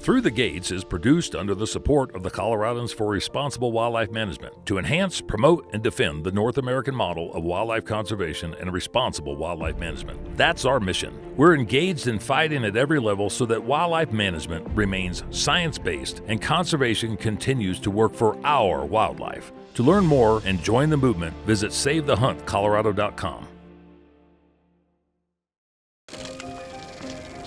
Through the Gates is produced under the support of the Coloradans for Responsible Wildlife Management to enhance, promote, and defend the North American model of wildlife conservation and responsible wildlife management. That's our mission. We're engaged in fighting at every level so that wildlife management remains science-based and conservation continues to work for our wildlife. To learn more and join the movement, visit SaveTheHuntColorado.com.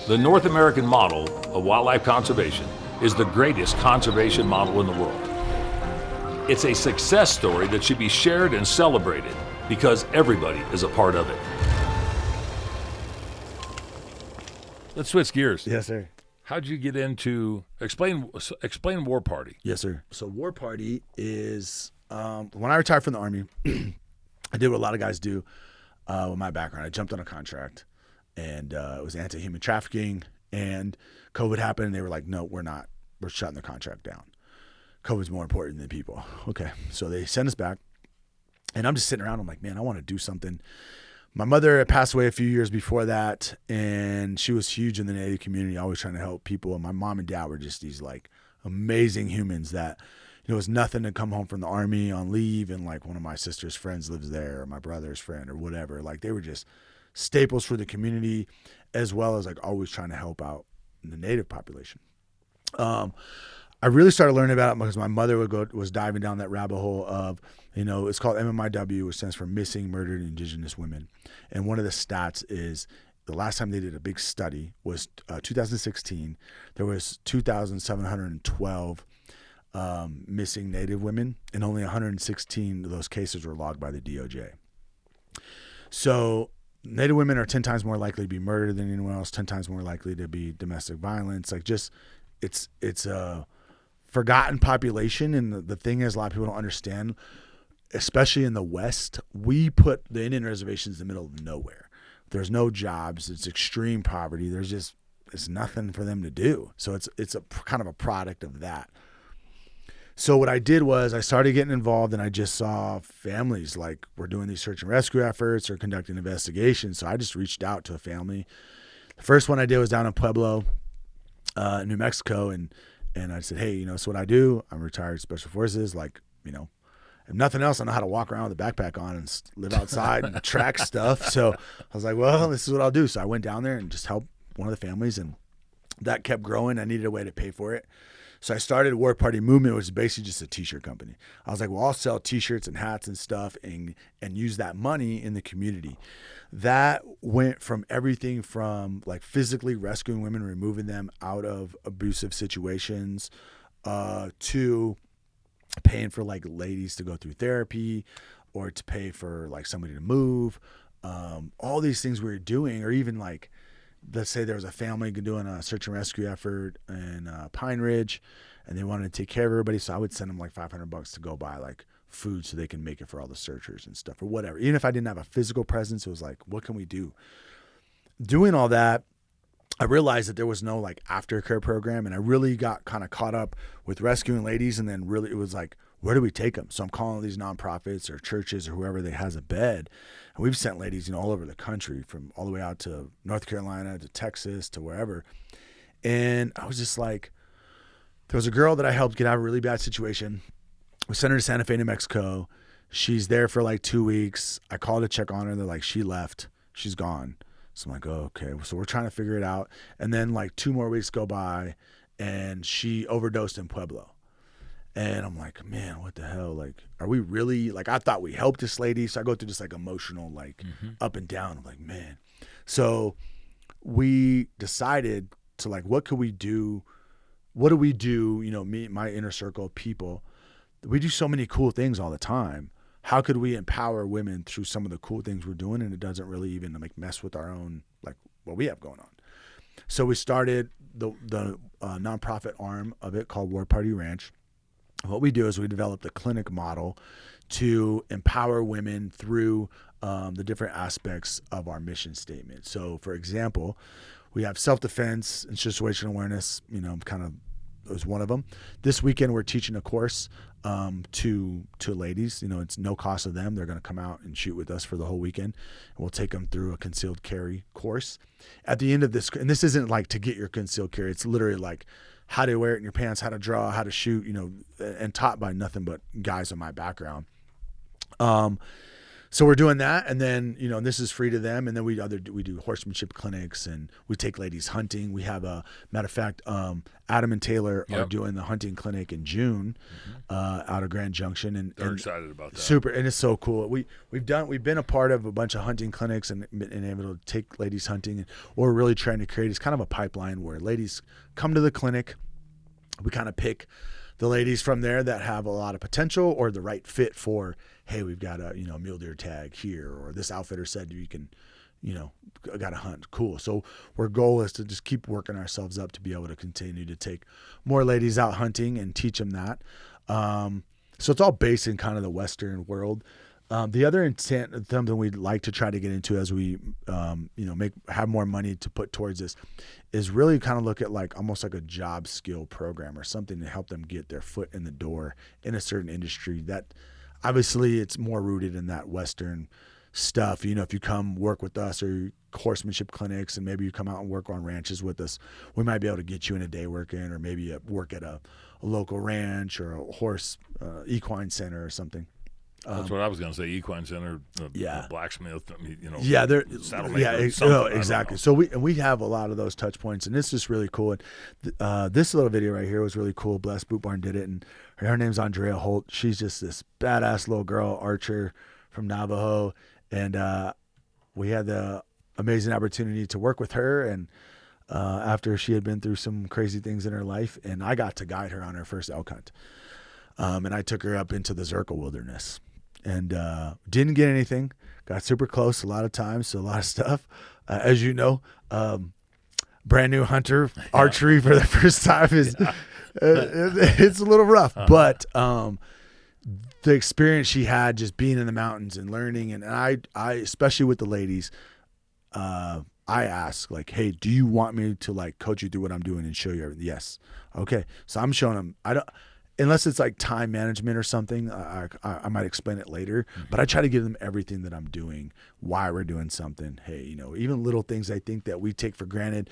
The North American model of wildlife conservation is the greatest conservation model in the world. It's a success story that should be shared and celebrated because everybody is a part of it. Let's switch gears. Yes, sir. How'd you get into, explain War Party. Yes, sir. So War Party is, when I retired from the Army, I did what a lot of guys do with my background. I jumped on a contract. And it was anti-human trafficking, and COVID happened, and they were like, no, we're not. We're shutting the contract down. COVID's more important than people. Okay. So they sent us back, and I'm just sitting around. I'm like, man, I want to do something. My mother had passed away a few years before that, and she was huge in the Native community, always trying to help people. And my mom and dad were just these, like, amazing humans that, it was nothing to come home from the Army on leave, and, like, one of my sister's friends lives there, or my brother's friend, or whatever. Like, they were just staples for the community, as well as, like, always trying to help out the Native population. I really started learning about it because my mother was diving down that rabbit hole of, it's called MMIW, which stands for Missing Murdered Indigenous Women. And one of the stats is the last time they did a big study was 2016. There was 2,712 missing Native women, and only 116 of those cases were logged by the DOJ. So Native women are 10 times more likely to be murdered than anyone else, 10 times more likely to be domestic violence. Like, just, it's a forgotten population. And the thing is, a lot of people don't understand, especially in the West, we put the Indian reservations in the middle of nowhere. There's no jobs. It's extreme poverty. It's nothing for them to do. So it's a kind of a product of that. So what I did was I started getting involved, and I just saw families like were doing these search and rescue efforts or conducting investigations. So I just reached out to a family. The first one I did was down in Pueblo, New Mexico. And I said, hey, so what I do, I'm retired Special Forces. Like, if nothing else, I know how to walk around with a backpack on and live outside and track stuff. So I was like, well, this is what I'll do. So I went down there and just helped one of the families, and that kept growing. I needed a way to pay for it. So I started War Party Movement, which is basically just a t-shirt company. I was like, well, I'll sell t-shirts and hats and stuff and use that money in the community. That went from everything from, like, physically rescuing women, removing them out of abusive situations, to paying for, like, ladies to go through therapy, or to pay for, like, somebody to move. All these things we were doing, or even, like, let's say there was a family doing a search and rescue effort in Pine Ridge, and they wanted to take care of everybody. So I would send them like $500 to go buy, like, food so they can make it for all the searchers and stuff, or whatever. Even if I didn't have a physical presence, it was like, what can we do? Doing all that, I realized that there was no, like, aftercare program, and I really got kind of caught up with rescuing ladies. And then really it was like, where do we take them? So I'm calling these nonprofits or churches or whoever that has a bed. And we've sent ladies, all over the country, from all the way out to North Carolina to Texas to wherever. And I was just like, there was a girl that I helped get out of a really bad situation. We sent her to Santa Fe, New Mexico. She's there for like 2 weeks. I called to check on her. They're like, she left. She's gone. So I'm like, oh, okay. So we're trying to figure it out. And then like 2 more weeks go by, and she overdosed in Pueblo. And I'm like, man, what the hell? Like, are we really, like, I thought we helped this lady. So I go through this, like, emotional, like, up and down. I'm like, man. So we decided to, like, what could we do? What do we do? Me, my inner circle of people, we do so many cool things all the time. How could we empower women through some of the cool things we're doing? And it doesn't really even, like, mess with our own, like, what we have going on. So we started the nonprofit arm of it called War Party Ranch. What we do is we develop the clinic model to empower women through the different aspects of our mission statement. So, for example, we have self-defense and situational awareness, kind of was one of them. This weekend, we're teaching a course to ladies. It's no cost to them. They're going to come out and shoot with us for the whole weekend. And we'll take them through a concealed carry course. At the end of this, and this isn't like to get your concealed carry. It's literally like, how to wear it in your pants, how to draw, how to shoot, and taught by nothing but guys in my background. So we're doing that, and then and this is free to them. And then we do horsemanship clinics, and we take ladies hunting. We have a matter of fact, Adam and Taylor are doing the hunting clinic in June, out of Grand Junction, and they're excited about that. Super, and it's so cool. We've been a part of a bunch of hunting clinics and able to take ladies hunting. And what we're really trying to create is kind of a pipeline where ladies come to the clinic. We kind of pick the ladies from there that have a lot of potential or the right fit for, hey, we've got a mule deer tag here, or this outfitter said you can, got to hunt. Cool. So our goal is to just keep working ourselves up to be able to continue to take more ladies out hunting and teach them that. So it's all based in kind of the Western world. The other intent, something we'd like to try to get into as we, have more money to put towards this, is really kind of look at like almost like a job skill program or something to help them get their foot in the door in a certain industry. That obviously it's more rooted in that Western stuff. If you come work with us or horsemanship clinics, and maybe you come out and work on ranches with us, we might be able to get you in a day working, or maybe work at a local ranch or a horse equine center or something. That's what I was going to say. Equine center, blacksmith. Exactly. So we have a lot of those touch points, and it's just really cool. And this little video right here was really cool. Blessed Boot Barn did it, and her name's Andrea Holt. She's just this badass little girl archer from Navajo, and we had the amazing opportunity to work with her. And after she had been through some crazy things in her life, and I got to guide her on her first elk hunt, and I took her up into the Zirkle Wilderness. And didn't get anything. Got super close a lot of times, so a lot of stuff. As you know, brand new hunter, archery for the first time is it's a little rough. But the experience she had just being in the mountains and learning, and I especially with the ladies, I ask like, hey, do you want me to like coach you through what I'm doing and show you everything? Yes. Okay. So I'm showing them. Unless it's like time management or something, I might explain it later. But I try to give them everything that I'm doing, why we're doing something. Hey, even little things I think that we take for granted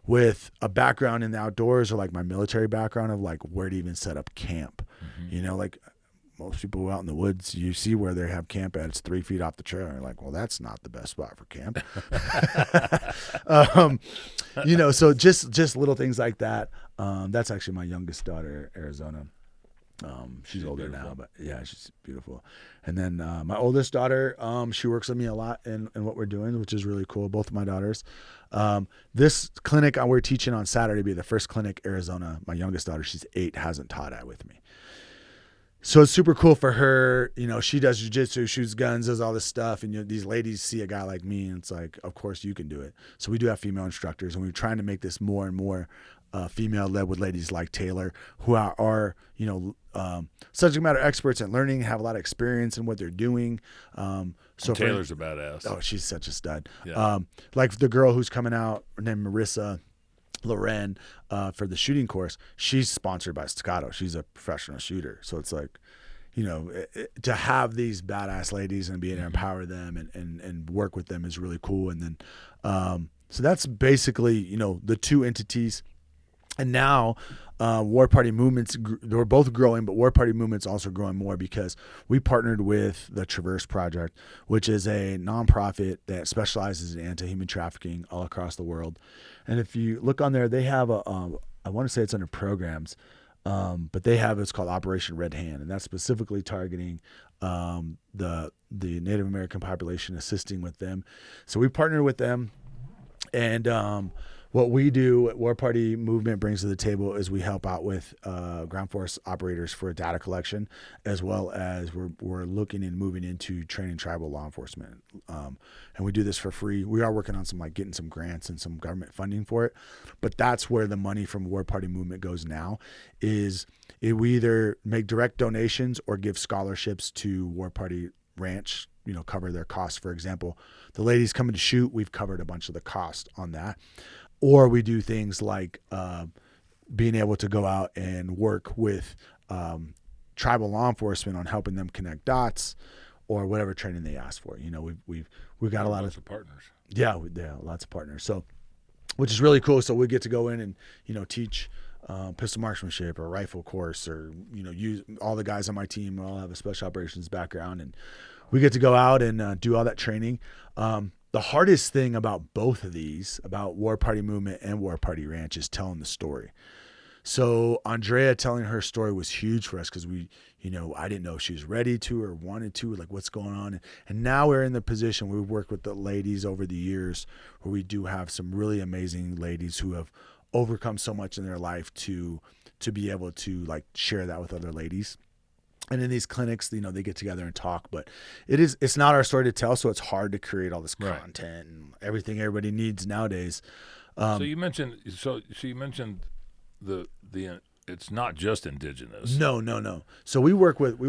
with a background in the outdoors, or like my military background of like where to even set up camp. Like most people go out in the woods, you see where they have camp at, it's 3 feet off the trail. And you're like, well, that's not the best spot for camp. So just little things like that. That's actually my youngest daughter, Arizona. She's older beautiful. now, but yeah, she's beautiful. And then my oldest daughter, she works with me a lot in what we're doing, which is really cool. Both of my daughters. This clinic we're teaching on Saturday will be the first clinic Arizona. My youngest daughter, she's 8, hasn't taught at with me. So it's super cool for her. She does jiu-jitsu, shoots guns, does all this stuff. And these ladies see a guy like me, and it's like, of course you can do it. So we do have female instructors, and we're trying to make this more and more female-led with ladies like Taylor, who are subject matter experts in learning, have a lot of experience in what they're doing. So Taylor's a badass. Oh, she's such a stud. Yeah. Like the girl who's coming out, her name Marissa Loren, for the shooting course, she's sponsored by Staccato. She's a professional shooter. So it's like, to have these badass ladies and be able to empower them and work with them is really cool. And then, so that's basically, the two entities. And now War Party Movements, they're both growing, but War Party Movements also growing more because we partnered with the Traverse Project, which is a nonprofit that specializes in anti-human trafficking all across the world. And if you look on there, they have I want to say it's under programs, but they have, it's called Operation Red Hand, and that's specifically targeting the Native American population, assisting with them. So we partnered with them, and what we do at War Party Movement brings to the table is we help out with ground force operators for data collection, as well as we're looking and moving into training tribal law enforcement. And we do this for free. We are working on getting some grants and some government funding for it. But that's where the money from War Party Movement goes now, is we either make direct donations or give scholarships to War Party Ranch, cover their costs. For example, the ladies coming to shoot, we've covered a bunch of the cost on that. Or we do things like being able to go out and work with tribal law enforcement on helping them connect dots, or whatever training they ask for. We've got a lot of partners. Yeah, lots of partners. So, which is really cool. So we get to go in and teach pistol marksmanship or rifle course, or use all the guys on my team all have a special operations background, and we get to go out and do all that training. The hardest thing about both of these, about War Party Movement and War Party Ranch, is telling the story. So Andrea telling her story was huge for us because I didn't know if she was ready to or wanted to, like what's going on. And now we're in the position we've worked with the ladies over the years where we do have some really amazing ladies who have overcome so much in their life to be able to like share that with other ladies. And in these clinics, they get together and talk, but it's not our story to tell. So it's hard to create all this content and everything everybody needs nowadays. So you mentioned the it's not just Indigenous. No. So we work with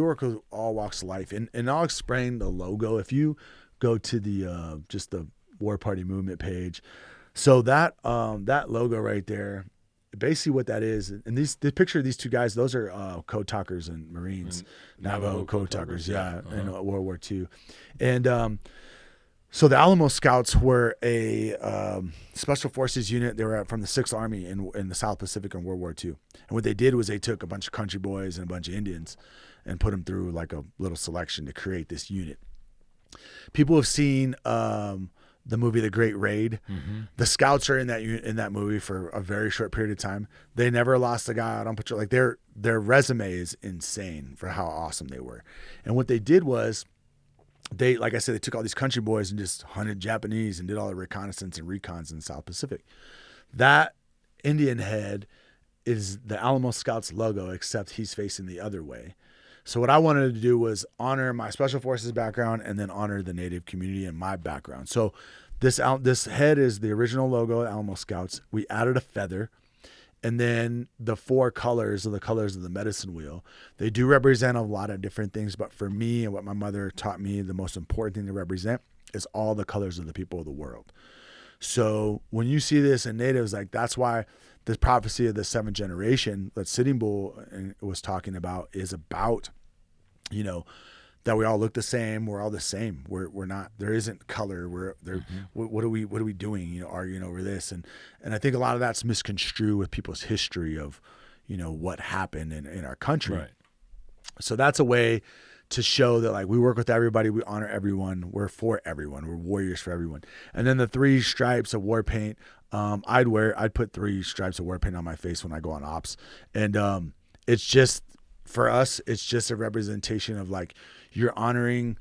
all walks of life, and I'll explain the logo. If you go to the just the War Party Movement page, so that logo right there, basically what that is, and the picture of these two guys, those are code talkers and Marines, Navajo code talkers, in World War II, and so the Alamo Scouts were a special forces unit. They were from the 6th Army in the South Pacific in World War II. And what they did was they took a bunch of country boys and a bunch of Indians and put them through like a little selection to create this unit. People have seen the movie The Great Raid. Mm-hmm. The Scouts are in that movie for a very short period of time. They never lost a guy out on patrol. Like their resume is insane for how awesome they were. And what they did was, like I said, they took all these country boys and just hunted Japanese and did all the reconnaissance and recons in the South Pacific. That Indian head is the Alamo Scouts logo, except he's facing the other way. So what I wanted to do was honor my special forces background and then honor the Native community and my background. So this head is the original logo of Alamo Scouts. We added a feather. And then the 4 colors are the colors of the medicine wheel. They do represent a lot of different things, but for me and what my mother taught me, the most important thing to represent is all the colors of the people of the world. So when you see this in Natives, like that's why this prophecy of the 7th generation that Sitting Bull was talking about is about, that we all look the same. We're all the same. We're not. There isn't color. We're there. Mm-hmm. What are we doing? Arguing over this, and I think a lot of that's misconstrued with people's history of, what happened in our country. Right. So that's a way to show that like we work with everybody, we honor everyone, we're for everyone, we're warriors for everyone. And then the 3 stripes of war paint, I'd put 3 stripes of war paint on my face when I go on ops, and it's just for us, it's just a representation of like, you're honoring,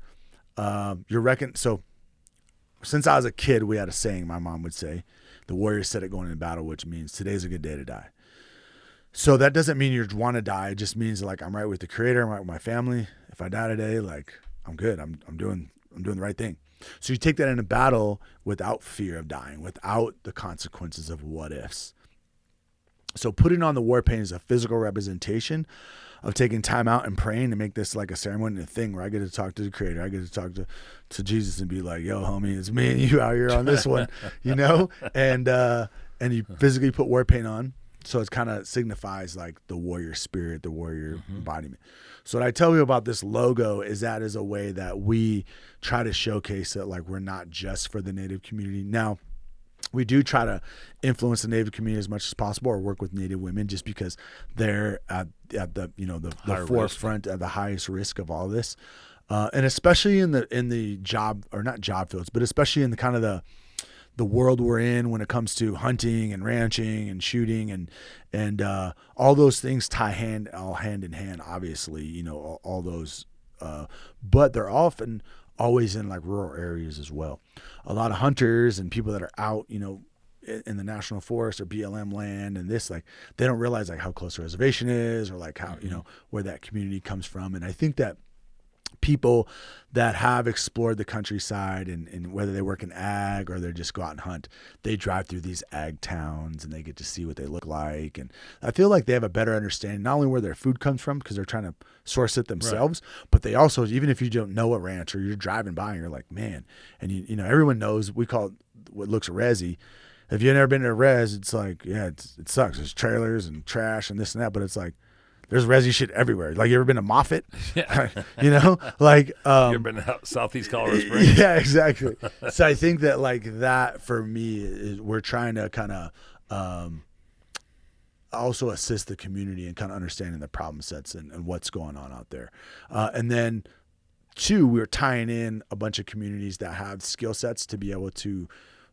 so since I was a kid, we had a saying my mom would say, the warrior said it going into battle, which means today's a good day to die. So that doesn't mean you want to die. It just means like, I'm right with the Creator. I'm right with my family. If I die today, like I'm good. I'm doing the right thing. So you take that into battle without fear of dying, without the consequences of what ifs. So putting on the war paint is a physical representation of taking time out and praying to make this like a ceremony and a thing where I get to talk to the Creator. I get to talk to Jesus and be like, yo, homie, it's me and you out here on this one, and you physically put war paint on. So it kind of signifies like the warrior spirit, the warrior embodiment. So what I tell you about this logo is that is a way that we try to showcase that like we're not just for the Native community. Now, we do try to influence the Native community as much as possible, or work with Native women, just because they're at the forefront of the highest risk of all this, and especially in the job, or not job fields, but especially in the kind of the world we're in when it comes to hunting and ranching and shooting and all those things tie hand in hand. Obviously, all those, but they're often always in like rural areas as well. A lot of hunters and people that are out, in the national forest or BLM land and this, like they don't realize like how close the reservation is, or like how, where that community comes from. And I think that people that have explored the countryside and whether they work in ag or they just go out and hunt, they drive through these ag towns and they get to see what they look like. And I feel like they have a better understanding, not only where their food comes from, because they're trying to source it themselves, but they also, even if you don't know a ranch or you're driving by and you're like, man, and everyone knows, we call it what looks resi. If you've never been to a res, it's like, yeah, it sucks. There's trailers and trash and this and that, but it's like, there's resi shit everywhere. Like, you ever been to Moffett? Yeah. Like, you ever been to Southeast Colorado Springs? Yeah, exactly. So I think that like that for me is we're trying to kind of also assist the community in kind of understanding the problem sets and what's going on out there. And then two, we're tying in a bunch of communities that have skill sets to be able to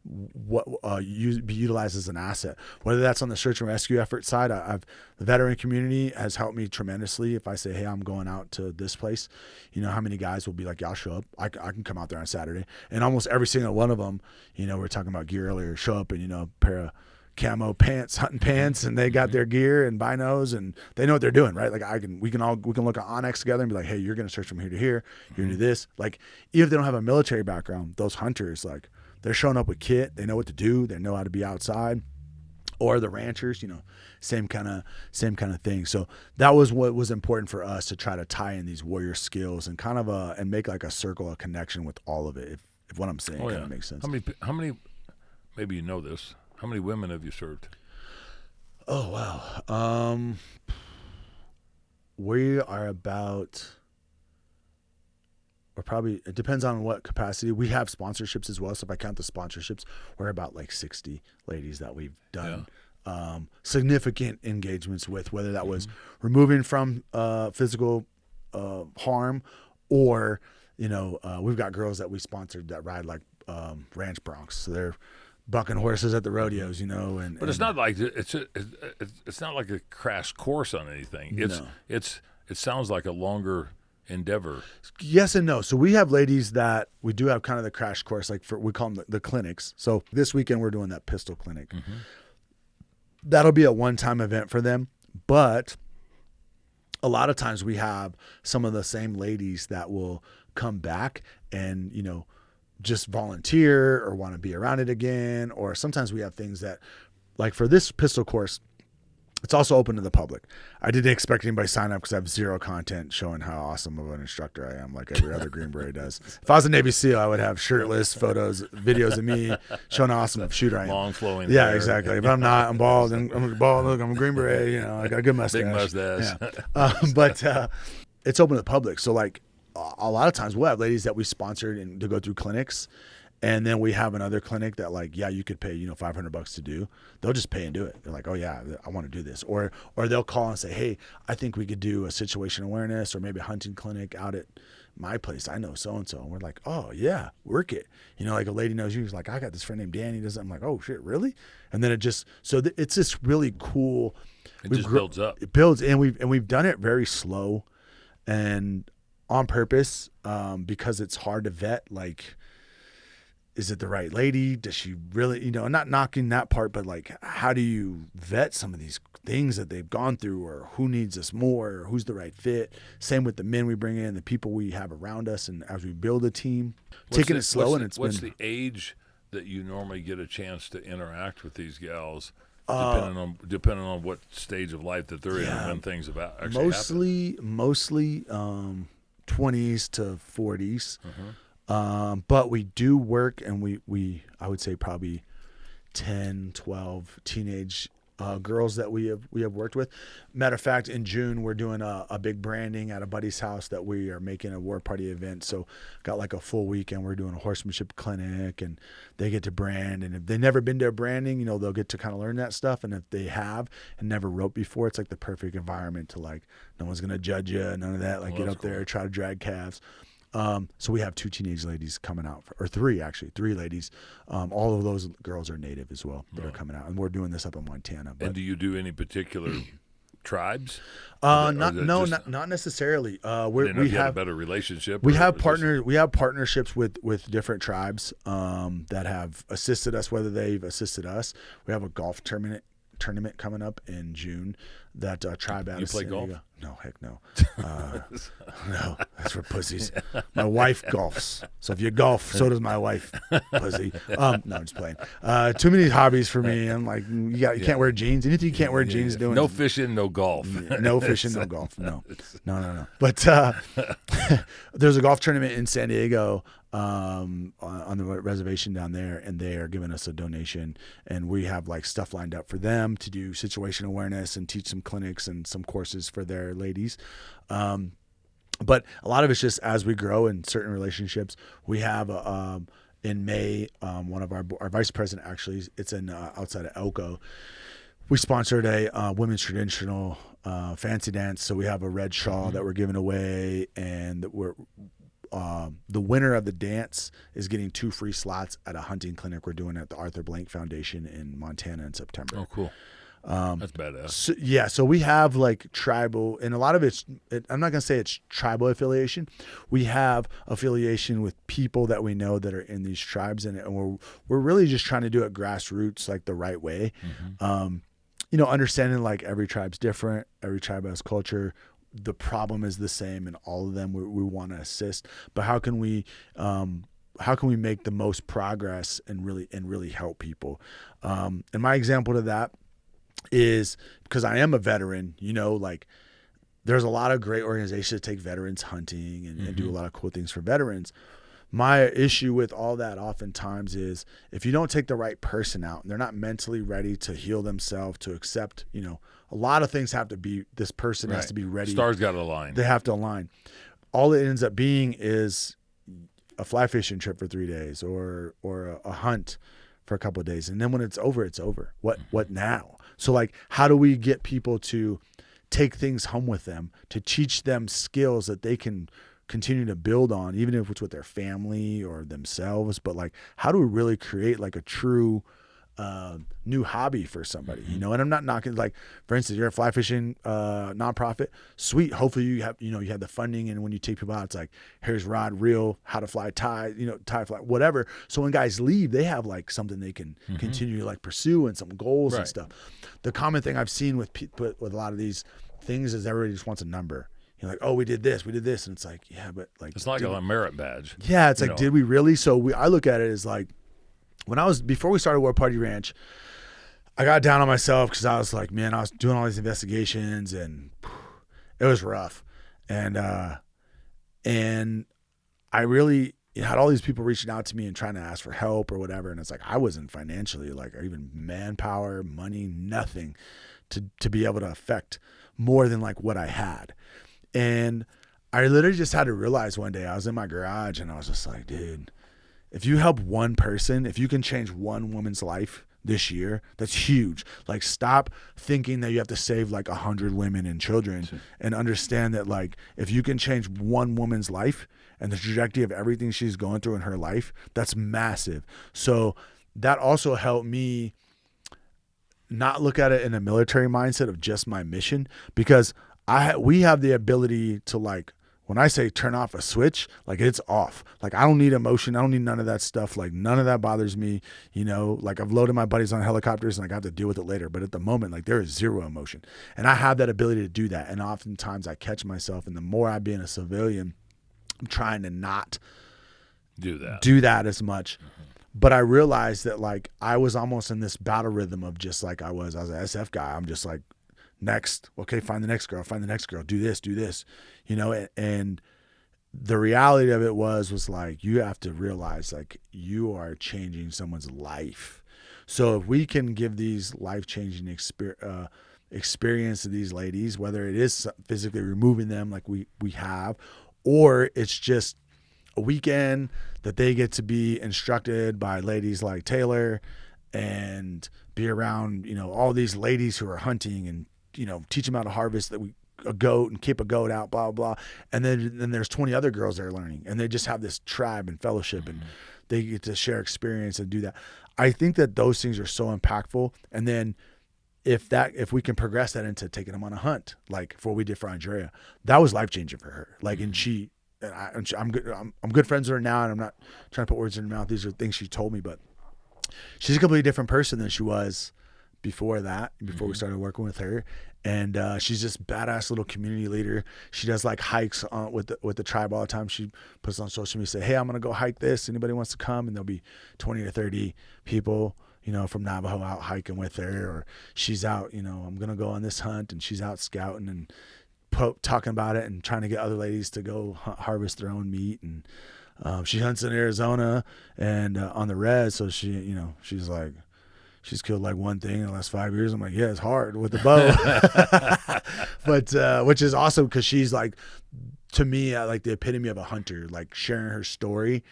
be utilized as an asset, whether that's on the search and rescue effort side. The veteran community has helped me tremendously. If I say, hey, I'm going out to this place, how many guys will be like, yeah, I'll show up. I can come out there on Saturday. And almost every single one of them, we were talking about gear earlier, show up in, a pair of camo pants, hunting pants, and they got their gear and binos, and they know what they're doing, right? Like we can look at Onyx together and be like, hey, you're going to search from here to here. You're going to do this. Like, even if they don't have a military background, those hunters, like, they're showing up with kit. They know what to do. They know how to be outside. Or the ranchers, same kind of thing. So that was what was important for us, to try to tie in these warrior skills and kind of and make like a circle of connection with all of it. If what I'm saying kind of makes sense. How many? Maybe you know this. How many women have you served? Oh wow. We are about. Or probably, it depends on what capacity. We have sponsorships as well. So if I count the sponsorships, we're about like 60 ladies that we've done significant engagements with, whether that was removing from physical harm, or, we've got girls that we sponsored that ride like ranch broncs. So they're bucking horses at the rodeos, but it's not like it's not like a crash course on anything. It sounds like a longer endeavor. Yes and no. So we have ladies that we do have kind of the crash course, like we call them the clinics. So this weekend we're doing that pistol clinic. That'll be a one-time event for them, but a lot of times we have some of the same ladies that will come back and just volunteer or want to be around it again. Or sometimes we have things that, like for this pistol course, it's also open to the public. I didn't expect anybody to sign up because I have zero content showing how awesome of an instructor I am, like every other Green Beret does. If I was a Navy SEAL, I would have shirtless photos, videos of me showing how awesome of a shooter I am. Long flowing hair. Yeah, exactly. But I'm not. I'm bald. And I'm bald. Look, I'm a Green Beret. I got a good mustache. Big mustache. Yeah. But it's open to the public. So like a lot of times we'll have ladies that we sponsored and to go through clinics. And then we have another clinic that, like, yeah, you could pay, $500 to do. They'll just pay and do it. They're like, oh yeah, I want to do this. Or they'll call and say, hey, I think we could do a situation awareness or maybe a hunting clinic out at my place. I know so-and-so. And we're like, oh yeah, work it. Like a lady knows you. She's like, I got this friend named Danny. I'm like, oh shit, really? And then it just, it's just really cool. It just builds up. It builds. And we've done it very slow and on purpose, because it's hard to vet, like, is it the right lady? Does she really, not knocking that part, but like, how do you vet some of these things that they've gone through, or who needs us more, or who's the right fit? Same with the men we bring in, the people we have around us. And as we build a team, taking it slow. What's the age that you normally get a chance to interact with these gals, depending on what stage of life that they're in and when things actually happen? Mostly 20s to 40s. But we do work, and we I would say probably 10, 12 teenage girls that we have worked with. Matter of fact, in June we're doing a big branding at a buddy's house that we are making a war party event. So got like a full weekend. We're doing a horsemanship clinic, and they get to brand. And if they've never been to branding, they'll get to kind of learn that stuff. And if they have and never roped before, it's like the perfect environment to, like, no one's gonna judge you, none of that. Like, get up there, try to drag calves. So we have 2 teenage ladies coming out, or 3 actually, 3 ladies. All of those girls are native as well that are coming out, and we're doing this up in Montana. But, and do you do any particular tribes? Not necessarily. We have a better relationship. We have partnerships with different tribes that have assisted us, whether they've assisted us. We have a golf tournament coming up in June. That tribe out you of play San golf? Diego. No, heck no. No, that's for pussies. My wife golfs. So if you golf, so does my wife, pussy. No, I'm just playing. Too many hobbies for me. I'm like, you can't wear jeans. Anything you can't wear jeans doing. No fishing, no golf. No fishing, no golf. No. But there's a golf tournament in San Diego on the reservation down there, and they are giving us a donation, and we have like stuff lined up for them to do situation awareness and teach some clinics and some courses for their ladies. But a lot of it's just as we grow in certain relationships. We have in May, one of our vice president, actually, it's in outside of Elko. we sponsored a women's traditional fancy dance. So we have a red shawl that we're giving away, and we're the winner of the dance is getting 2 free slots at a hunting clinic we're doing at the Arthur Blank Foundation in Montana in September. Oh, cool. That's badass. So we have like tribal, and a lot of I'm not going to say it's tribal affiliation. We have affiliation with people that we know that are in these tribes, and we're really just trying to do it grassroots, like the right way. Understanding like every tribe's different, every tribe has culture. The problem is the same in all of them. We want to assist, but how can we make the most progress and really help people? And my example to that is, because I am a veteran, like there's a lot of great organizations that take veterans hunting and do a lot of cool things for veterans. My issue with all that oftentimes is if you don't take the right person out and they're not mentally ready to heal themselves, to accept, a lot of things have to be, this person has to be ready. Stars got to align. They have to align. All it ends up being is a fly fishing trip for 3 days or a hunt for a couple of days. And then when it's over, it's over. What now? So like, how do we get people to take things home with them, to teach them skills that they can continue to build on, even if it's with their family or themselves? But like, how do we really create like a true new hobby for somebody, and I'm not knocking, like, for instance, you're a fly fishing nonprofit, sweet. Hopefully you have the funding, and when you take people out, it's like, here's rod, reel, how to fly, tie, tie fly, whatever. So when guys leave, they have like something they can continue to like pursue and some goals and stuff. The common thing I've seen with a lot of these things is everybody just wants a number. You're like, oh, we did this, and it's like, yeah, but like, it's like a merit badge. Yeah, it's like, did we really? So I look at it as like, before we started War Party Ranch, I got down on myself because I was like, man, I was doing all these investigations and it was rough. And I really had all these people reaching out to me and trying to ask for help or whatever. And it's like, I wasn't financially, like, or even manpower, money, nothing to be able to affect more than like what I had. And I literally just had to realize one day, I was in my garage and I was just like, dude, if you help one person, if you can change one woman's life this year, that's huge. Like, stop thinking that you have to save like 100 women and children, and understand that like, if you can change one woman's life and the trajectory of everything she's going through in her life, that's massive. So that also helped me not look at it in a military mindset of just my mission, because we have the ability to, like, when I say turn off a switch, like, it's off. Like, I don't need emotion. I don't need none of that stuff. Like, none of that bothers me. Like, I've loaded my buddies on helicopters and I got to deal with it later. But at the moment, like, there is zero emotion. And I have that ability to do that. And oftentimes I catch myself, and the more I be in a civilian, I'm trying to not do that as much. But I realized that, like, I was almost in this battle rhythm of just like I was an SF guy. I'm just like, next, okay, find the next girl, do this, and the reality of it was like, you have to realize, like, you are changing someone's life. So if we can give these life-changing experience to these ladies, whether it is physically removing them like we have, or it's just a weekend that they get to be instructed by ladies like Taylor and be around, all these ladies who are hunting, and teach them how to harvest a goat and keep a goat out, blah, blah. And then there's 20 other girls that are learning, and they just have this tribe and fellowship, and they get to share experience and do that. I think that those things are so impactful. And then if we can progress that into taking them on a hunt, like for what we did for Andrea, that was life-changing for her. Like, and I'm good friends with her now, and I'm not trying to put words in her mouth. These are things she told me, but she's a completely different person than she was before we started working with her. And she's just badass little community leader. She does like hikes with the tribe all the time. She puts on social media, say, hey, I'm gonna go hike this, anybody wants to come? And there'll be 20 to 30 people from Navajo out hiking with her. Or she's out, I'm gonna go on this hunt, and she's out scouting and talking about it and trying to get other ladies to go harvest their own meat. And she hunts in Arizona and on the res, so she's like, she's killed like one thing in the last 5 years. I'm like, yeah, it's hard with the bow. But which is awesome, because she's like, to me, like the epitome of a hunter, like sharing her story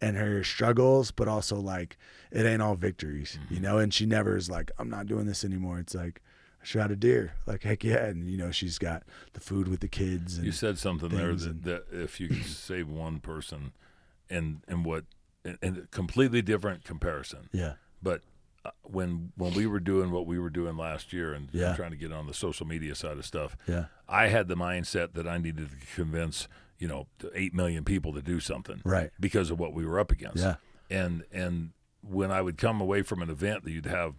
and her struggles, but also like it ain't all victories, you know. And she never is like, I'm not doing this anymore. It's like, I shot a deer, like heck yeah. And you know, she's got the food with the kids. And you said something there that if you could save one person, and a completely different comparison. Yeah. But when we were doing what we were doing last year and Yeah. trying to get on the social media side of stuff, Yeah. I had the mindset that I needed to convince 8 million people to do something, Right. because of what we were up against. Yeah. And when I would come away from an event that you'd have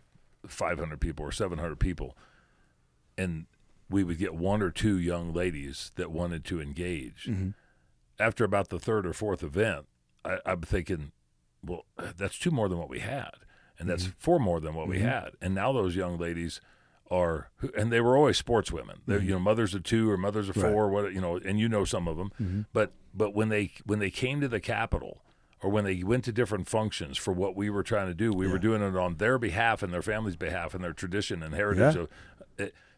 500 people or 700 people, and we would get one or two young ladies that wanted to engage. Mm-hmm. After about the third or fourth event, I'm thinking, well, that's two more than what we had, and that's four more than what we had. And now those young ladies are, and they were always sportswomen. They're mothers of two or mothers of four, and some of them. But when they came to the Capitol, or when they went to different functions for what we were trying to do, we were doing it on their behalf and their family's behalf and their tradition and heritage.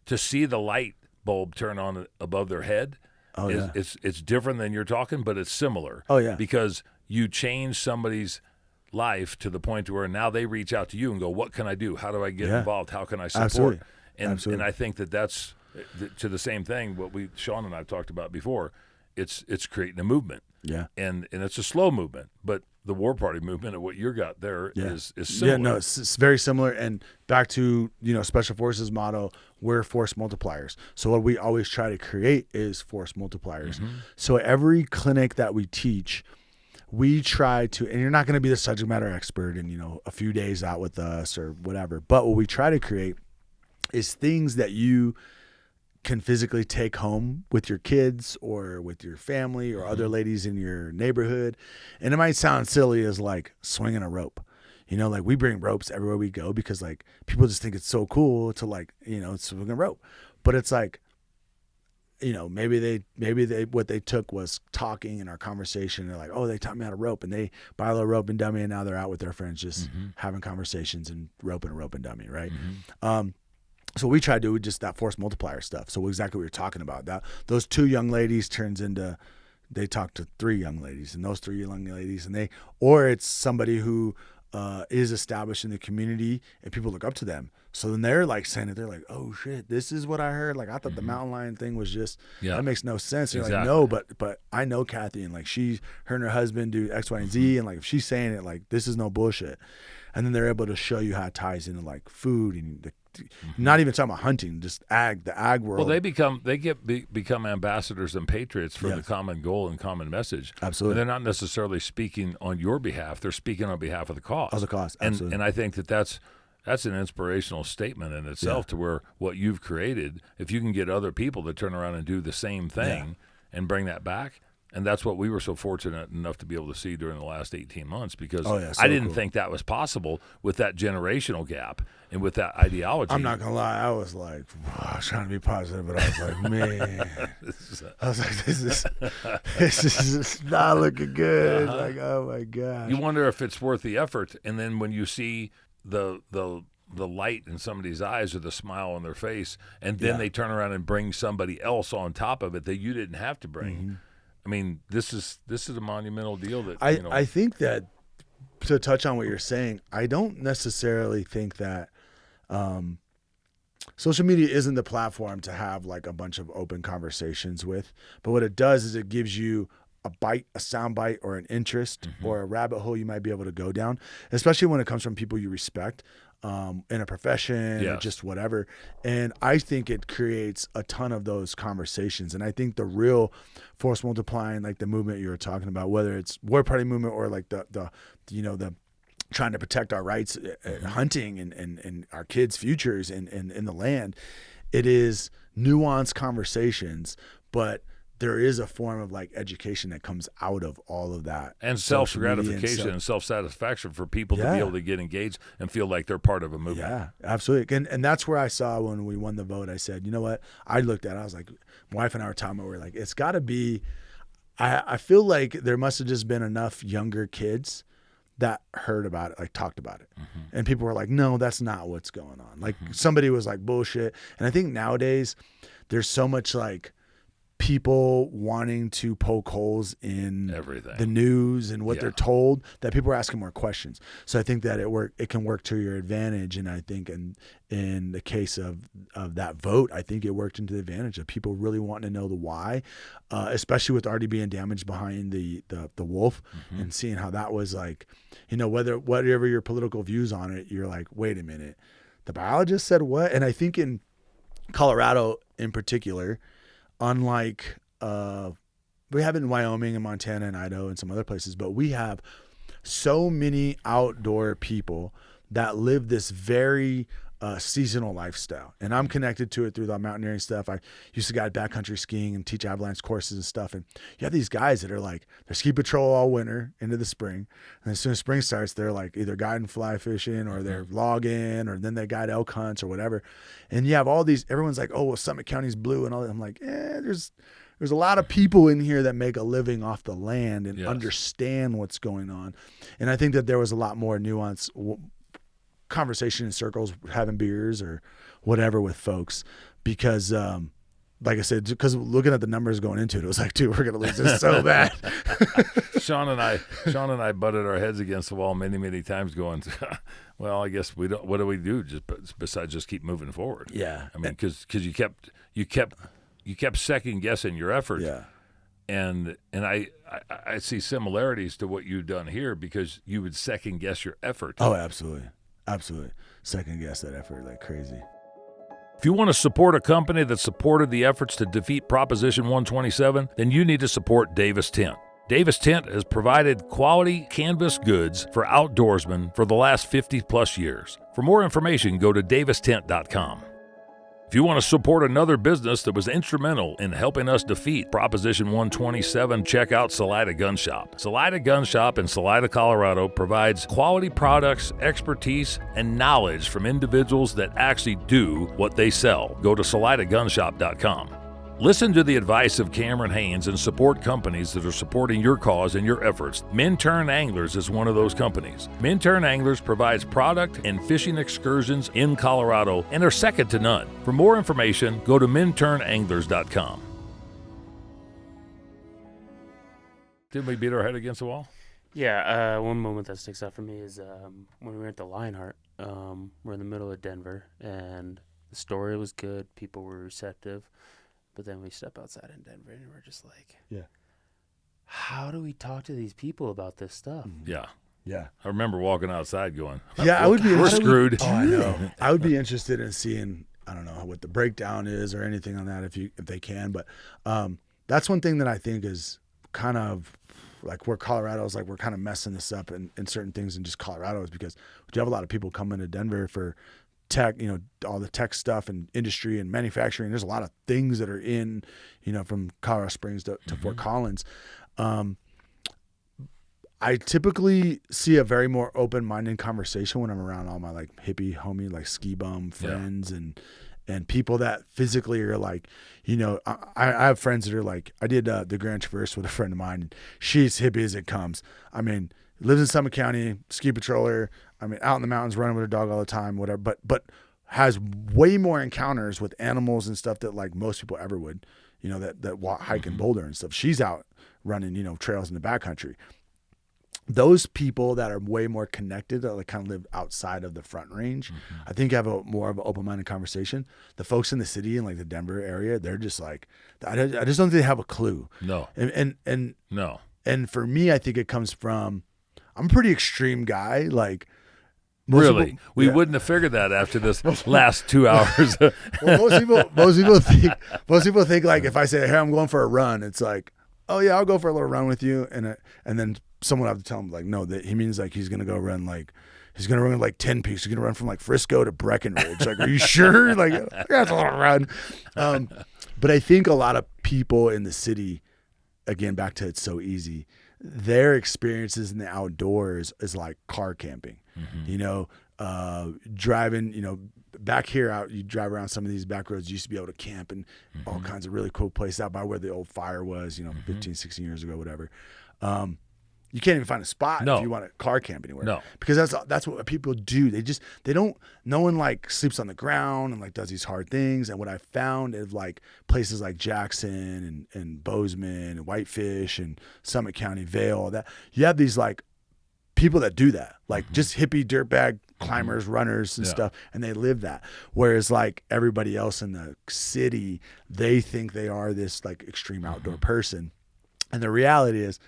To see the light bulb turn on above their head, it's different than you're talking, but it's similar. Oh yeah, because you change somebody's life to the point to where now they reach out to you and go, what can I do? How do I get involved? How can I support? Absolutely. And Absolutely. and I think that's to the same thing what Sean and I have talked about before. It's creating a movement. Yeah. And it's a slow movement, but the War Party movement of what you got there is similar. Yeah, no, it's very similar. And back to, Special Forces motto, we're force multipliers. So what we always try to create is force multipliers. So every clinic that we teach, we try to, and you're not going to be the subject matter expert in, a few days out with us or whatever, but what we try to create is things that you can physically take home with your kids or with your family or other ladies in your neighborhood. And it might sound silly as like swinging a rope, like we bring ropes everywhere we go because like people just think it's so cool to like, swing a rope, but it's like, maybe they what they took was talking in our conversation. They're like, oh, they taught me how to rope, and they buy a little rope and dummy, and now they're out with their friends just having conversations and rope and dummy, right? So we try to do just that force multiplier stuff. So exactly what you're talking about. That those two young ladies turns into, they talk to three young ladies, and those three young ladies, or it's somebody who is established in the community and people look up to them. So then they're like saying it. They're like, oh shit, this is what I heard. Like I thought the mountain lion thing was just, that makes no sense. And you're like, no, but I know Kathy, and like her and her husband do X, Y, and Z. And like, if she's saying it, like this is no bullshit. And then they're able to show you how it ties into like food and not even talking about hunting, just the ag world. Well, they become ambassadors and patriots for the common goal and common message. Absolutely. And they're not necessarily speaking on your behalf; they're speaking on behalf of the cause. Of the cause, absolutely. And I think that's an inspirational statement in itself. To where what you've created, if you can get other people to turn around and do the same thing and bring that back. And that's what we were so fortunate enough to be able to see during the last 18 months because I didn't think that was possible with that generational gap and with that ideology. I'm not going to lie. I was like, I was trying to be positive, but I was like, man. I was like, this is not looking good. Like, oh, my gosh. You wonder if it's worth the effort. And then when you see the light in somebody's eyes or the smile on their face, and then they turn around and bring somebody else on top of it that you didn't have to bring. I mean, this is a monumental deal that I think that, to touch on what you're saying, I don't necessarily think that social media isn't the platform to have like a bunch of open conversations with, but what it does is it gives you a sound bite or an interest or a rabbit hole you might be able to go down, especially when it comes from people you respect in a profession or just whatever. And I think it creates a ton of those conversations. And I think the real force multiplying, like the movement you were talking about, whether it's War Party movement or like the trying to protect our rights, hunting and our kids' futures in the land, it is nuanced conversations, but there is a form of like education that comes out of all of that. And self-gratification and self-satisfaction for people to be able to get engaged and feel like they're part of a movement. Yeah, absolutely. And that's where I saw when we won the vote, I said, you know what? I looked at it, I was like, my wife and I were talking about, we're like, it's got to be, I feel like there must have just been enough younger kids that heard about it, like talked about it. And people were like, no, that's not what's going on. Like somebody was like bullshit. And I think nowadays there's so much like people wanting to poke holes in Everything. the news and what Yeah. they're told, that people are asking more questions. So I think that it can work to your advantage. And I think in the case of that vote, I think it worked into the advantage of people really wanting to know the why, especially with already being damaged behind the wolf and seeing how that was like, whatever your political views on it, you're like, wait a minute, the biologist said what? And I think in Colorado in particular, unlike we have it in Wyoming and Montana and Idaho and some other places, but we have so many outdoor people that live this very seasonal lifestyle. And I'm connected to it through the mountaineering stuff. I used to guide backcountry skiing and teach avalanche courses and stuff. And you have these guys that are like, they're ski patrol all winter into the spring. And as soon as spring starts, they're like either guiding fly fishing or they're logging, or then they guide elk hunts or whatever. And you have all these, everyone's like, oh, well, Summit County's blue and all that. I'm like, there's a lot of people in here that make a living off the land and understand what's going on. And I think that there was a lot more nuance conversation in circles, having beers or whatever with folks, because like I said, because looking at the numbers going into it, it was like, dude, we're gonna lose this so bad. Sean and I butted our heads against the wall many times, going, well, I guess we don't. What do we do besides just keep moving forward? Yeah, I mean, because you kept second guessing your effort. Yeah. And I see similarities to what you've done here, because you would second guess your effort. Oh, absolutely. Second guess that effort like crazy. If you want to support a company that supported the efforts to defeat Proposition 127, then you need to support Davis Tent. Davis Tent has provided quality canvas goods for outdoorsmen for the last 50-plus years. For more information, go to davistent.com. If you want to support another business that was instrumental in helping us defeat Proposition 127, check out Salida Gun Shop. Salida Gun Shop in Salida, Colorado provides quality products, expertise, and knowledge from individuals that actually do what they sell. Go to salidagunshop.com. Listen to the advice of Cameron Haynes and support companies that are supporting your cause and your efforts. Minturn Anglers is one of those companies. Minturn Anglers provides product and fishing excursions in Colorado and are second to none. For more information, go to minturnanglers.com. Didn't we beat our head against the wall? Yeah, one moment that sticks out for me is when we were at the Lionheart. We're in the middle of Denver, and the story was good. People were receptive. But then we step outside in Denver, and we're just like, how do we talk to these people about this stuff? Yeah. Yeah. I remember walking outside going, we're screwed. I know. I would be interested in seeing, I don't know what the breakdown is or anything on that if they can. But that's one thing that I think is kind of like where Colorado's like, we're kind of messing this up in certain things in just Colorado, is because we do have a lot of people coming to Denver for tech, all the tech stuff and industry and manufacturing. There's a lot of things that are in, from Colorado Springs to Fort Collins. I typically see a very more open-minded conversation when I'm around all my like hippie homie, like ski bum friends and people that physically are like, I have friends that are like, I did the Grand Traverse with a friend of mine. And she's hippie as it comes. I mean, lives in Summit County, ski patroller. I mean, out in the mountains, running with her dog all the time, whatever. But has way more encounters with animals and stuff that like most people ever would. That walk, hike and boulder and stuff. She's out running, trails in the backcountry. Those people that are way more connected, that like kind of live outside of the Front Range, I think have a more of an open-minded conversation. The folks in the city and like the Denver area, they're just like, I just don't think they have a clue. No. And no. And for me, I think it comes from, I'm a pretty extreme guy. Like, really? We wouldn't have figured that after this last 2 hours. Well, most people think like, if I say, hey, I'm going for a run, it's like, oh yeah, I'll go for a little run with you. And then someone will have to tell him like, no, that he means like, he's going to go run like, he's going to run like 10 peaks. He's going to run from like Frisco to Breckenridge. Like, are you sure? Like, that's a little run. But I think a lot of people in the city, again, back to it's so easy, their experiences in the outdoors is like car camping, driving, back here out, you drive around some of these back roads, you used to be able to camp and all kinds of really cool places out by where the old fire was, 15, 16 years ago, whatever. You can't even find a spot No. if you want to car camp anywhere. No. Because that's what people do. They don't, no one like sleeps on the ground and like does these hard things. And what I found is like places like Jackson and Bozeman and Whitefish and Summit County, Vail, all that. You have these like people that do that, like just hippie dirtbag climbers, runners and stuff. And they live that. Whereas like everybody else in the city, they think they are this like extreme outdoor person. And the reality is,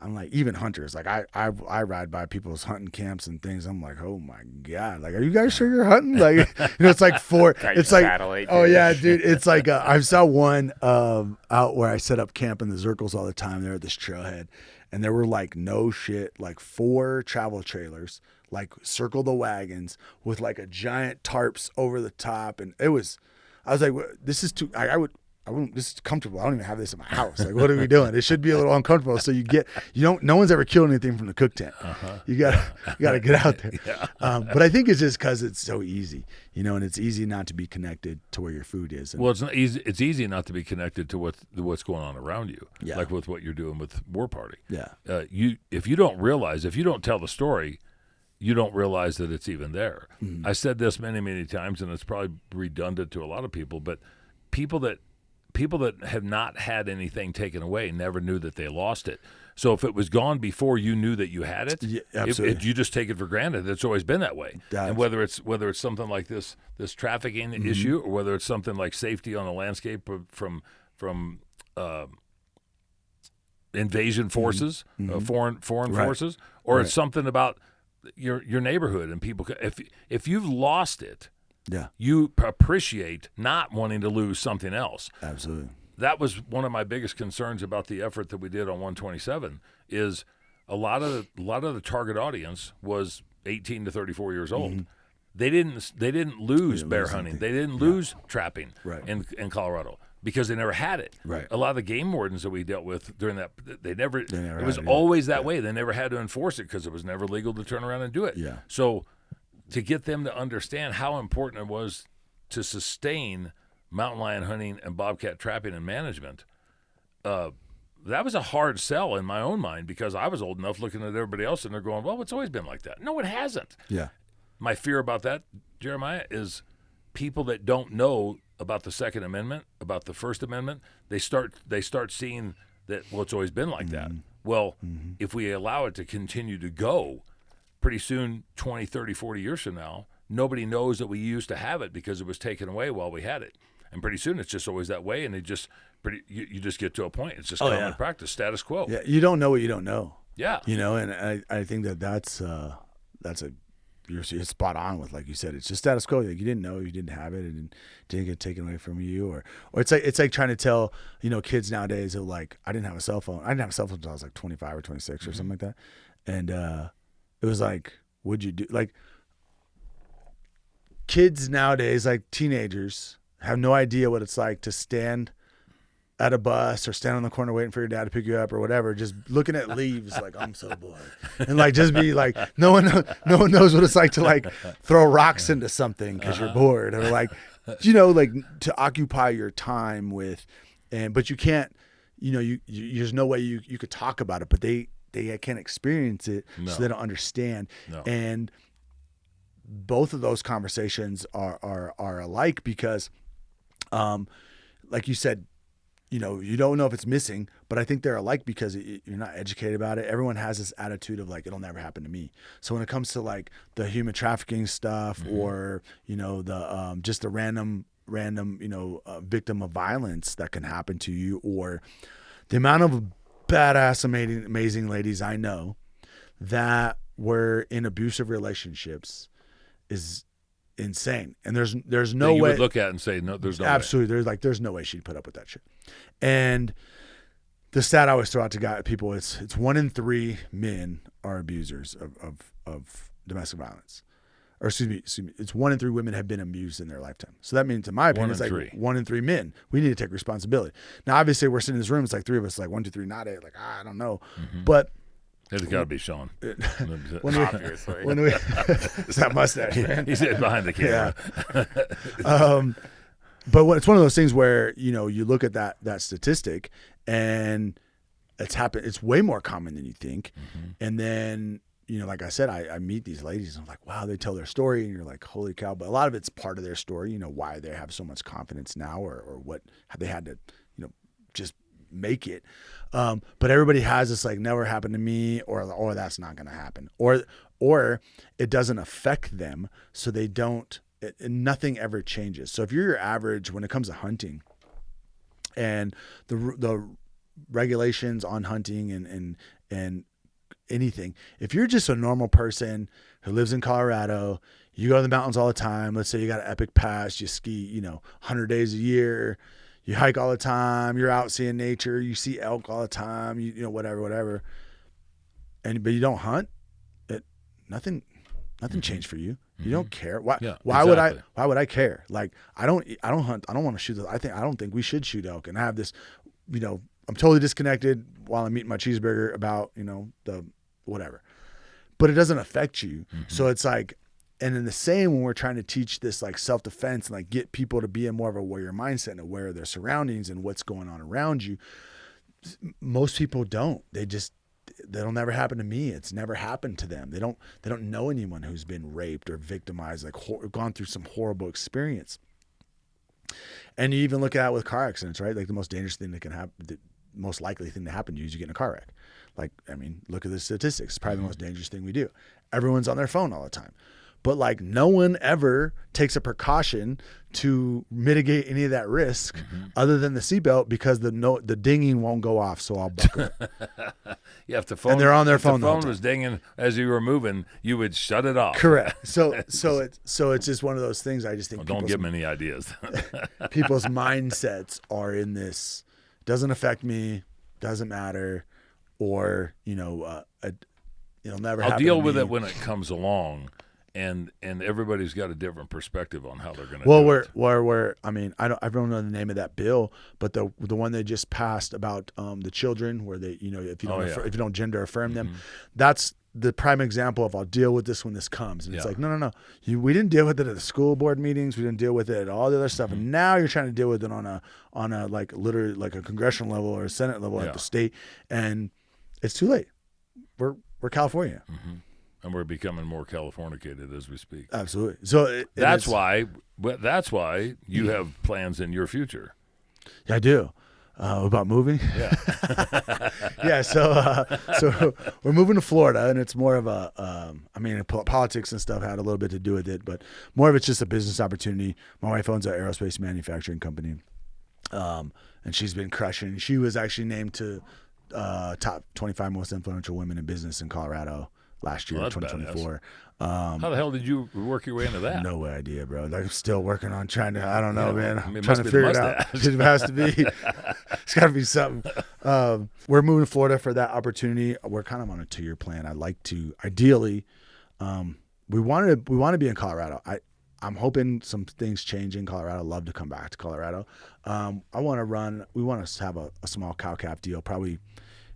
I'm like, even hunters, like I ride by people's hunting camps and things. I'm like, oh my God, like, are you guys sure you're hunting? Like, it's like it's like, oh yeah, dude. It's like, I saw one out where I set up camp in the Zirkles all the time there at this trailhead. And there were like, no shit, like 4 travel trailers, like circle the wagons with like a giant tarps over the top. And I was like, this is too, this is comfortable. I don't even have this in my house. Like, what are we doing? It should be a little uncomfortable. So no one's ever killed anything from the cook tent. You gotta get out there. But I think it's just because it's so easy, and it's easy not to be connected to where your food is. Well, it's not easy. It's easy not to be connected to what's going on around you. Yeah. Like with what you're doing with War Party. Yeah. If you don't tell the story, you don't realize that it's even there. I said this many, many times, and it's probably redundant to a lot of people, but people that have not had anything taken away never knew that they lost it. So if it was gone before you knew that you had it, you just take it for granted. It's always been that way. And whether it's something like this trafficking issue, or whether it's something like safety on the landscape from invasion forces, foreign forces, or it's something about your neighborhood and people. If you've lost it, you appreciate not wanting to lose something else. Absolutely. That was one of my biggest concerns about the effort that we did on 127. Is a lot of the target audience was 18 to 34 years old. They didn't lose bear hunting. They didn't lose trapping in Colorado because they never had it. Right. A lot of the game wardens that we dealt with during that, they never it was always that way. They never had to enforce it because it was never legal to turn around and do it. Yeah. So to get them to understand how important it was to sustain mountain lion hunting and bobcat trapping and management, that was a hard sell in my own mind, because I was old enough looking at everybody else and they're going, well, it's always been like that. No, it hasn't. Yeah. My fear about that, Jeremiah, is people that don't know about the Second Amendment, about the First Amendment, they start seeing that, well, it's always been like that. Well, if we allow it to continue to go, pretty soon, 20, 30, 40 years from now, nobody knows that we used to have it because it was taken away while we had it. And pretty soon it's just always that way, and you just get to a point. It's just common practice, status quo. Yeah, you don't know what you don't know. Yeah. And I think you're spot on with, like you said, it's just status quo. Like, you didn't know, you didn't have it, and it didn't get taken away from you, or it's like trying to tell kids nowadays that, like, I didn't have a cell phone. I didn't have a cell phone until I was like 25 or 26 or something like that, and it was like, what'd you do? Like, kids nowadays, like teenagers, have no idea what it's like to stand at a bus or stand on the corner waiting for your dad to pick you up or whatever, just looking at leaves like, I'm so bored, and like just be like, no one knows what it's like to like throw rocks into something because you're bored, or like like to occupy your time with, but you can't, there's no way you could talk about it, but they can't experience it, so they don't understand. And both of those conversations are alike, because like you said, you don't know if it's missing, but I think they're alike because you're not educated about it. Everyone has this attitude of like, it'll never happen to me. So when it comes to like the human trafficking stuff, or the just the random victim of violence that can happen to you, or the amount of badass, amazing ladies I know that were in abusive relationships is insane. And there's no way you would look at and say, no, there's no absolutely way. There's no way she'd put up with that shit. And the stat I always throw out to people, it's 1 in 3 men are abusers of domestic violence. Or excuse me, it's 1 in 3 women have been abused in their lifetime. So that means, in my opinion, it's like 1 in 3 men. We need to take responsibility. Now, obviously, we're sitting in this room. It's like 3 of us, like 1, 2, 3, not it. Like, I don't know. But it's got to be Sean. Obviously. It's that mustache, man. He's behind the camera. Yeah. But it's one of those things where, you look at that statistic, and It's way more common than you think. Mm-hmm. And then, like I said, I meet these ladies and I'm like, wow, they tell their story and you're like, holy cow. But a lot of it's part of their story, why they have so much confidence now or how they had to, just make it. But everybody has this like never happened to me or that's not going to happen or it doesn't affect them. So they don't, nothing ever changes. So if you're your average when it comes to hunting and the regulations on hunting and anything, if you're just a normal person who lives in Colorado, you go to the mountains all the time. Let's say you got an epic pass, you ski, 100 days a year, you hike all the time, you're out seeing nature, you see elk all the time, whatever. But you don't hunt, nothing changed for you. You don't care. Why exactly. why would I care? Like I don't hunt. I don't want to shoot. I don't think we should shoot elk. And I have this, I'm totally disconnected while I'm eating my cheeseburger about, the whatever. But it doesn't affect you. Mm-hmm. So it's like, and in the same when we're trying to teach this like self-defense and like get people to be in more of a warrior mindset and aware of their surroundings and what's going on around you, most people don't. That'll never happen to me. It's never happened to them. They don't know anyone who's been raped or victimized, like gone through some horrible experience. And you even look at it with car accidents, right? Like the most dangerous thing that can happen, the most likely thing to happen to you is you get in a car wreck. Like, look at the statistics. It's probably the most dangerous thing we do. Everyone's on their phone all the time. But like no one ever takes a precaution to mitigate any of that risk other than the seatbelt because the dinging won't go off. So I'll buckle it. Yeah, if the phone, and they're on their phone. If the phone was dinging as you were moving, you would shut it off. Correct. So it's just one of those things. I just think don't give them any ideas. People's mindsets are in this. Doesn't affect me. Doesn't matter. Or it'll never happen. I'll deal to with me. it when it comes along. And everybody's got a different perspective on how they're going to do it. I don't know the name of that bill, but the one they just passed about the children where they, if you don't gender affirm them, that's the prime example of I'll deal with this when this comes. And it's like, no. We didn't deal with it at the school board meetings. We didn't deal with it at all the other stuff. And now you're trying to deal with it on a like literally like a congressional level or a Senate level at the state. And it's too late. We're California. Mm-hmm. And we're becoming more Californicated as we speak. Absolutely. So that's why you have plans in your future. Yeah, I do. About moving. Yeah. Yeah. So we're moving to Florida, and it's more of a. Politics and stuff had a little bit to do with it, but more of it's just a business opportunity. My wife owns an aerospace manufacturing company, and she's been crushing. She was actually named to top 25 most influential women in business in Colorado last year, 2024. How the hell did you work your way into that? No idea, bro. I'm still working on trying to, I don't know, man. I'm it trying must to be the figure it out. It has to be. It's got to be something. We're moving to Florida for that opportunity. We're kind of on a 2-year plan. I'd like to, ideally, we want to be in Colorado. I'm hoping some things change in Colorado. I'd love to come back to Colorado. We want to have a small cow calf deal, probably,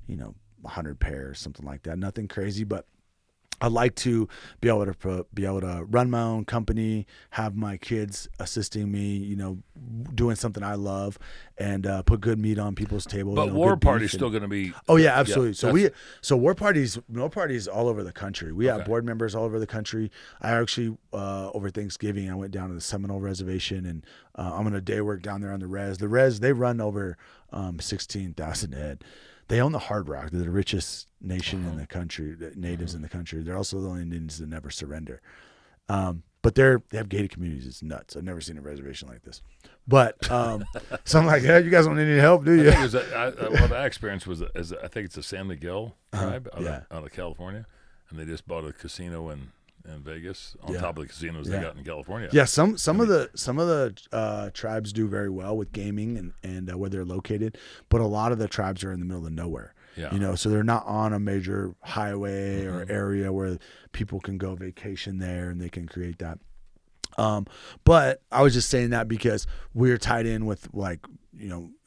100 pairs, something like that. Nothing crazy, but I'd like to be able to run my own company, have my kids assisting me, doing something I love, and put good meat on people's table. But War Party's still going to be. Oh yeah, absolutely. Yeah, so War Parties all over the country. We have board members all over the country. I actually over Thanksgiving I went down to the Seminole Reservation, and I'm on a day work down there on the res. The res they run over 16,000 head. They own the Hard Rock. They're the richest nation in the country, the natives in the country. They're also the only Indians that never surrender. But they have gated communities. It's nuts. I've never seen a reservation like this. But so I'm like, hey, you guys don't need any help, do you? What I experienced was, I think it's a San Miguel tribe out of California, and they just bought a casino in Vegas on top of the casinos they got in California. Yeah, some of the tribes do very well with gaming and where they're located, but a lot of the tribes are in the middle of nowhere. Yeah. So they're not on a major highway or area where people can go vacation there and they can create that. But I was just saying that because we're tied in with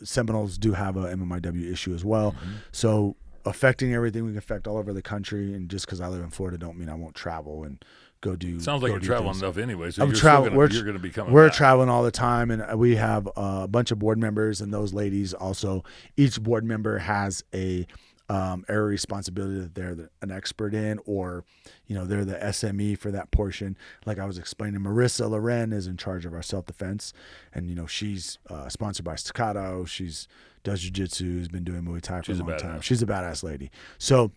Seminoles do have a MMIW issue as well. So affecting everything, we can affect all over the country. And just because I live in Florida don't mean I won't travel and go do. Sounds like go you're do traveling things. enough anyway. So I'm you're traveling. you're going to be coming. We're back. traveling all the time, and we have a bunch of board members, and those ladies also. Each board member has a area responsibility that they're an expert in, or they're the SME for that portion. Like I was explaining, Marissa Loren is in charge of our self-defense, and she's sponsored by Staccato. She's does jiu-jitsu, has been doing Muay Thai for a long time. She's a badass lady. So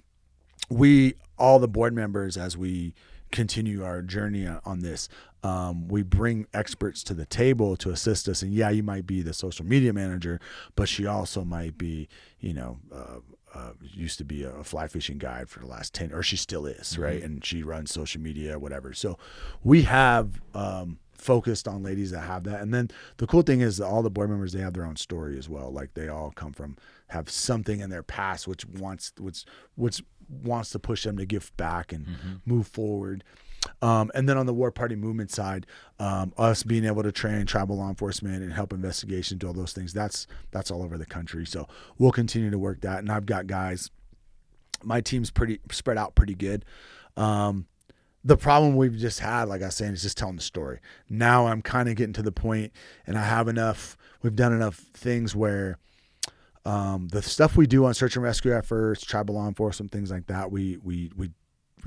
all the board members, as we continue our journey on this, we bring experts to the table to assist us. And yeah, you might be the social media manager, but she also might be, used to be a fly fishing guide for the last 10, or she still is, right? And she runs social media or whatever. So we have focused on ladies that have that. And then the cool thing is that all the board members, they have their own story as well. Like they all have something in their past which wants to push them to give back and move forward. And then on the War Party movement side, us being able to train tribal law enforcement and help investigation, do all those things, that's all over the country. So we'll continue to work that. And I've got guys, my team's pretty spread out pretty good. The problem we've just had, like I was saying, is just telling the story. Now I'm kind of getting to the point, and we've done enough things where the stuff we do on search and rescue efforts, tribal law enforcement, things like that, we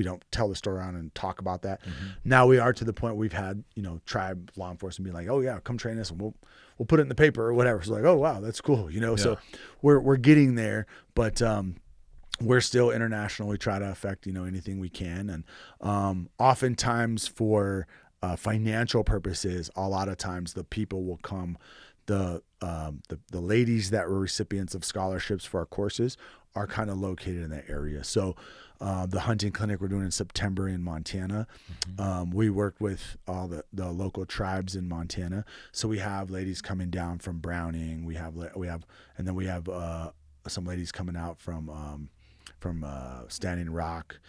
don't tell the story around and talk about that. Now we are to the point we've had, tribe law enforcement be like, oh yeah, come train us and we'll put it in the paper or whatever. So like, oh wow, that's cool. So we're getting there, but we're still international. We try to affect, anything we can. And oftentimes for financial purposes, a lot of times the people will come, the ladies that were recipients of scholarships for our courses are kind of located in that area. So the hunting clinic we're doing in September in Montana, we worked with all the local tribes in Montana. So we have ladies coming down from Browning. We have some ladies coming out from Standing Rock.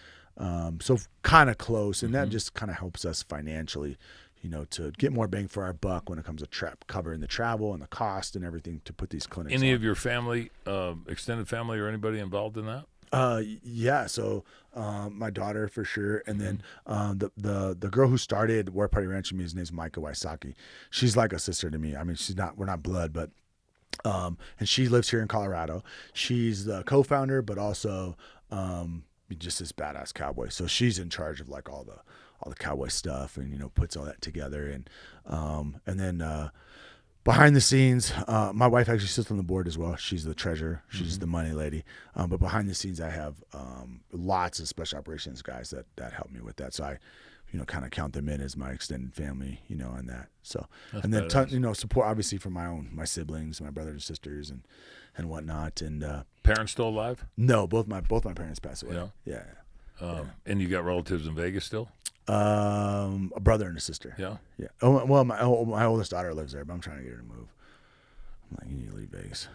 So kind of close, and that just kind of helps us financially, to get more bang for our buck when it comes to covering the travel and the cost and everything to put these clinics Any on. of your family, extended family, or anybody involved in that? Yeah. So my daughter for sure, and then the girl who started War Party Ranch with me, his name's Micah Wysocki. She's like a sister to me. I mean, we're not blood, but and she lives here in Colorado. She's the co-founder, but also just this badass cowboy. So she's in charge of like all the cowboy stuff, and puts all that together. And then behind the scenes, my wife actually sits on the board as well. She's the treasurer. She's the money lady. But behind the scenes, I have lots of special operations guys that help me with that. So I kind of count them in as my extended family, on that. So, that's and then support obviously from my siblings, my brothers and sisters and whatnot. And Parents still alive? no, both my parents passed away. Yeah. Yeah. And you got relatives in Vegas still? A brother and a sister. Yeah. Yeah. Oh, well, my oldest daughter lives there, but I'm trying to get her to move. I'm like, you need to leave Vegas.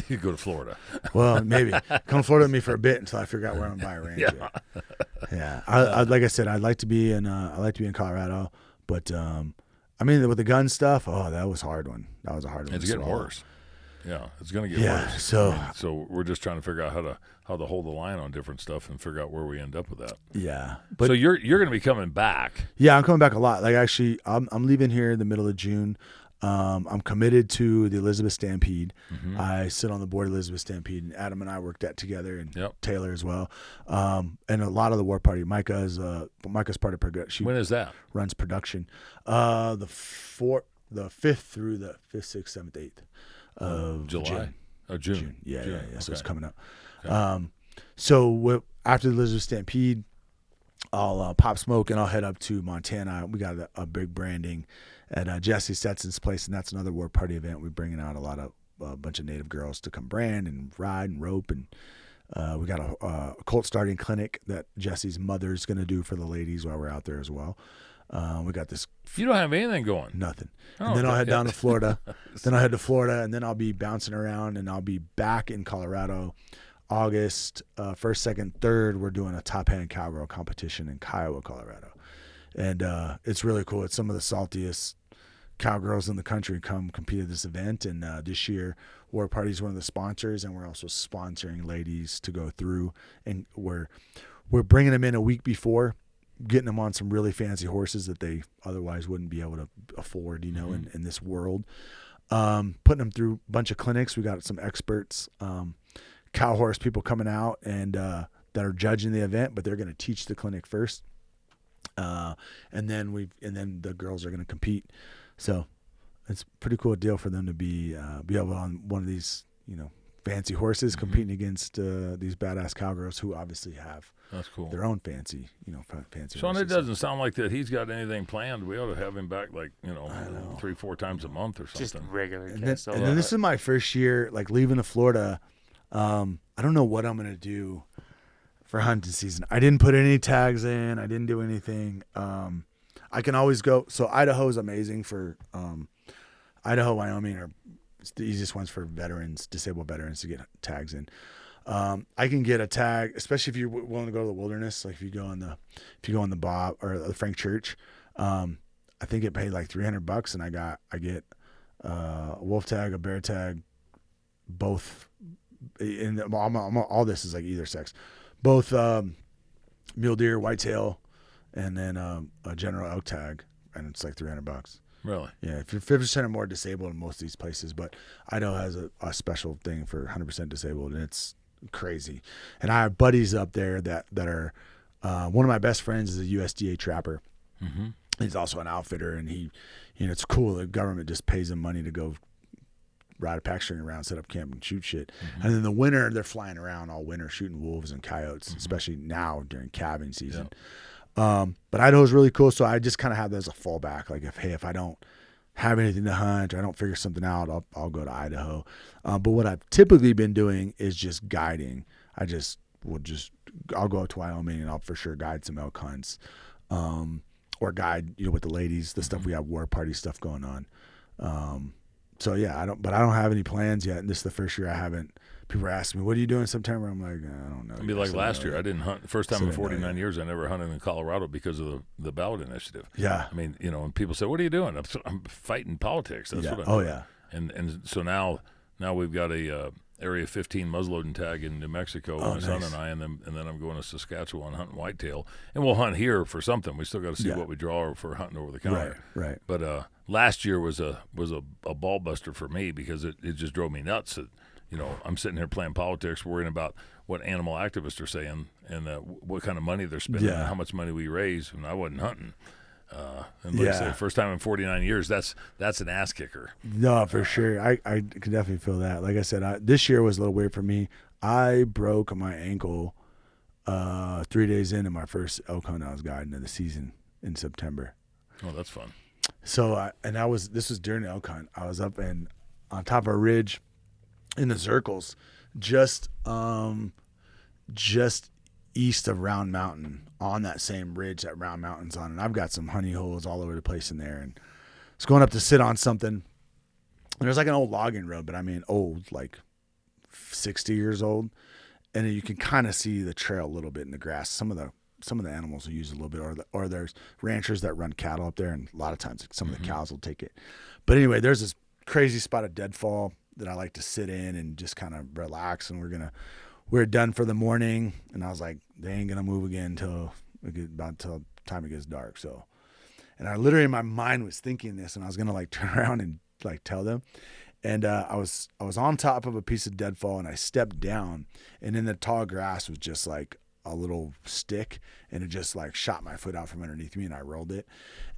You go to Florida. Well, maybe come to Florida with me for a bit until I figure out where I'm gonna buy a ranch. Yeah. I like I said, I'd like to be in Colorado, but I mean, with the gun stuff, that was a hard one. That was a hard one. It's getting worse. Yeah, it's going to get worse. So we're just trying to figure out how to hold the line on different stuff and figure out where we end up with that. Yeah. But so you're going to be coming back. Yeah, I'm coming back a lot. Like actually, I'm leaving here in the middle of June. I'm committed to the Elizabeth Stampede. I sit on the board of Elizabeth Stampede, and Adam and I worked that together, and Taylor as well. And a lot of the War Party. Micah's part of production. When is that? Runs production. The 5th through the 5th, 6th, 7th, 8th of July. June. June. Yeah. Okay. So it's coming up. Okay. So after the Elizabeth Stampede, I'll pop smoke and I'll head up to Montana. We got a big branding at Jesse Stetson's place, and that's another War Party event. We're bringing out a bunch of Native girls to come brand and ride and rope, and we got a colt starting clinic that Jesse's mother's going to do for the ladies while we're out there as well. We got this. You don't have anything going. Nothing. And then I'll head down to Florida. Then I'll head to Florida, and then I'll be bouncing around, and I'll be back in Colorado August 1st, 2nd, 3rd. We're doing a top hand cowgirl competition in Kiowa, Colorado. And it's really cool. It's some of the saltiest cowgirls in the country come compete at this event. And this year, War Party is one of the sponsors, and we're also sponsoring ladies to go through. And we're bringing them in a week before getting them on some really fancy horses that they otherwise wouldn't be able to afford, in this world. Putting them through a bunch of clinics. We got some experts, cow horse people coming out and that are judging the event, but they're going to teach the clinic first. And then the girls are going to compete. So it's a pretty cool deal for them to be able on one of these, fancy horses competing against these badass cowgirls who obviously have That's cool. their own fancy Sean, horses. it doesn't sound like that he's got anything planned. We ought to have him back 3-4 times a month or something. Just regular. And then this is my first year, like leaving to Florida. I don't know what I'm gonna do for hunting season. I didn't put any tags in. I didn't do anything. I can always go. So Idaho is amazing for Idaho, Wyoming are the easiest ones for disabled veterans to get tags in. I can get a tag, especially if you're willing to go to the wilderness. Like if you go on the Bob or the Frank Church, I think it paid like $300, and I get a wolf tag, a bear tag, both. And all this is like either sex, both mule deer, whitetail, and then a general elk tag, and it's like $300. Really? Yeah, if you're 50% or more disabled in most of these places, but Idaho has a special thing for 100% disabled, and it's crazy. And I have buddies up there that are one of my best friends is a USDA trapper. Mm-hmm. He's also an outfitter, and he, it's cool. The government just pays him money to go ride a pack string around, set up camp, and shoot shit. Mm-hmm. And then the winter, they're flying around all winter shooting wolves and coyotes, especially now during calving season. Yeah. But Idaho's really cool, so I just kind of have that as a fallback. Like if I don't have anything to hunt or I don't figure something out, I'll go to Idaho. But what I've typically been doing is just guiding. I'll go out to Wyoming and I'll for sure guide some elk hunts, or guide with the ladies, the stuff we have war party stuff going on. So yeah, I don't have any plans yet, and this is the first year I haven't. People are asking me, "What are you doing in September?" I'm like, I don't know. It'd be like last year. I didn't hunt. The first time in 49 years, I never hunted in Colorado because of the ballot initiative. Yeah. I mean, and people say, "What are you doing?" I'm fighting politics. That's what I'm doing. Yeah. And so now we've got a Area 15 muzzleloading tag in New Mexico, my son and I, and then I'm going to Saskatchewan hunting whitetail, and we'll hunt here for something. We still got to see what we draw for hunting over the counter. Right. But last year was a ball buster for me because it just drove me nuts. I'm sitting here playing politics, worrying about what animal activists are saying and what kind of money they're spending and how much money we raise, and I wasn't hunting. And like I say, first time in 49 years, that's an ass kicker. No, for sure. I can definitely feel that. Like I said, this year was a little weird for me. I broke my ankle 3 days into my first elk hunt I was guiding of the season in September. Oh, that's fun. So, this was during the elk hunt. I was up on top of a ridge in the circles, just east of Round Mountain, on that same ridge that Round Mountain's on. And I've got some honey holes all over the place in there. And I was going up to sit on something. And there's like an old logging road, but I mean old, like 60 years old. And you can kind of see the trail a little bit in the grass. Some of the animals will use it a little bit, or there's ranchers that run cattle up there, and a lot of times some of the cows will take it. But anyway, there's this crazy spot of deadfall that I like to sit in and just kind of relax. And we're done for the morning, and I was like, they ain't gonna move again until time it gets dark. So, and I literally in my mind was thinking this, and I was gonna like turn around and like tell them. And I was on top of a piece of deadfall, and I stepped down, and in the tall grass was just like a little stick, and it just like shot my foot out from underneath me, and I rolled it.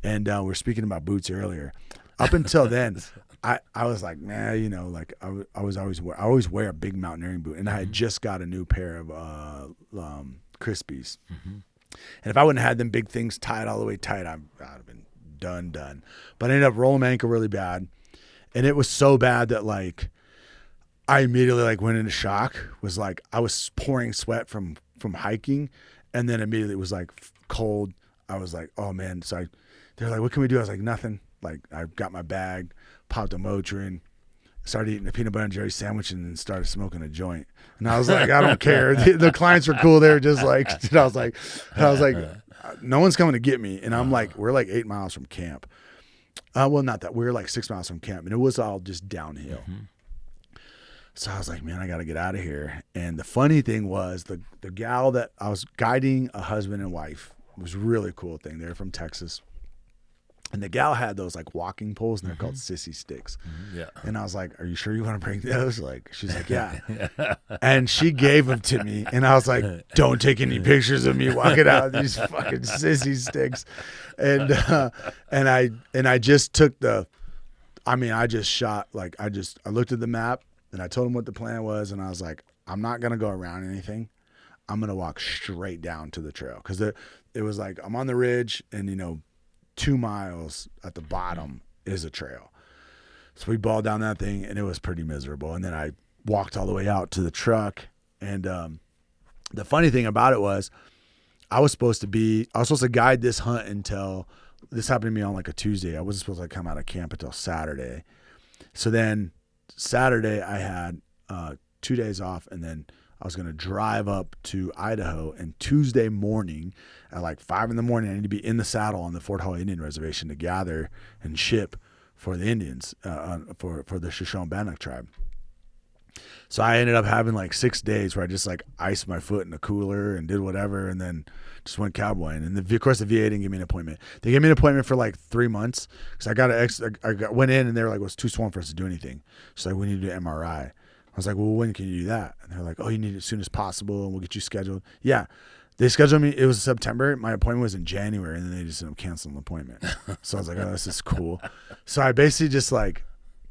And we're speaking about boots earlier. Up until then, I was like, nah, like I always wear a big mountaineering boot, and I had just got a new pair of Crispies. Mm-hmm. And if I wouldn't have had them big things tied all the way tight, I'd have been done. But I ended up rolling my ankle really bad, and it was so bad that like I immediately like went into shock. Was like I was pouring sweat from hiking, and then immediately it was like cold. I was like, oh man. So they're like, what can we do? I was like, nothing. Like I got my bag, popped a Motrin, started eating a peanut butter and jelly sandwich, and then started smoking a joint. And I was like, I don't care. The clients were cool. They were just like, I was like, no one's coming to get me. And I'm like, we're like 8 miles from camp. Well, not that. We were like 6 miles from camp, and it was all just downhill. Mm-hmm. So I was like, man, I got to get out of here. And the funny thing was the gal that I was guiding, a husband and wife, It was a really cool thing. They're from Texas. And the gal had those like walking poles, and they're called sissy sticks. Yeah. And I was like, "Are you sure you want to bring those?" Like, she's like, "Yeah." And she gave them to me, and I was like, "Don't take any pictures of me walking out with these fucking sissy sticks." And I just took I just shot like I looked at the map, and I told him what the plan was, and I was like, "I'm not gonna go around anything. I'm gonna walk straight down to the trail," because it was like I'm on the ridge, and 2 miles at the bottom is a trail. So we balled down that thing, and it was pretty miserable. And then I walked all the way out to the truck. And the funny thing about it was I was supposed to guide this hunt until this happened to me on like a Tuesday. I wasn't supposed to come out of camp until Saturday. So then Saturday I had 2 days off, and then I was going to drive up to Idaho, and Tuesday morning at like 5 a.m, I need to be in the saddle on the Fort Hall Indian Reservation to gather and ship for the Indians, for the Shoshone-Bannock tribe. So I ended up having like 6 days where I just like iced my foot in a cooler and did whatever, and then just went cowboying. And of course the VA didn't give me an appointment. They gave me an appointment for like 3 months because I went in, and they were like, "Well, it's too swollen for us to do anything." So like, "We need to do an MRI." I was like, "Well, when can you do that?" And they're like, "Oh, you need it as soon as possible, and we'll get you scheduled." Yeah. They scheduled me. It was September. My appointment was in January, and then they just ended up canceling the appointment. So I was like, "Oh, this is cool." So I basically just like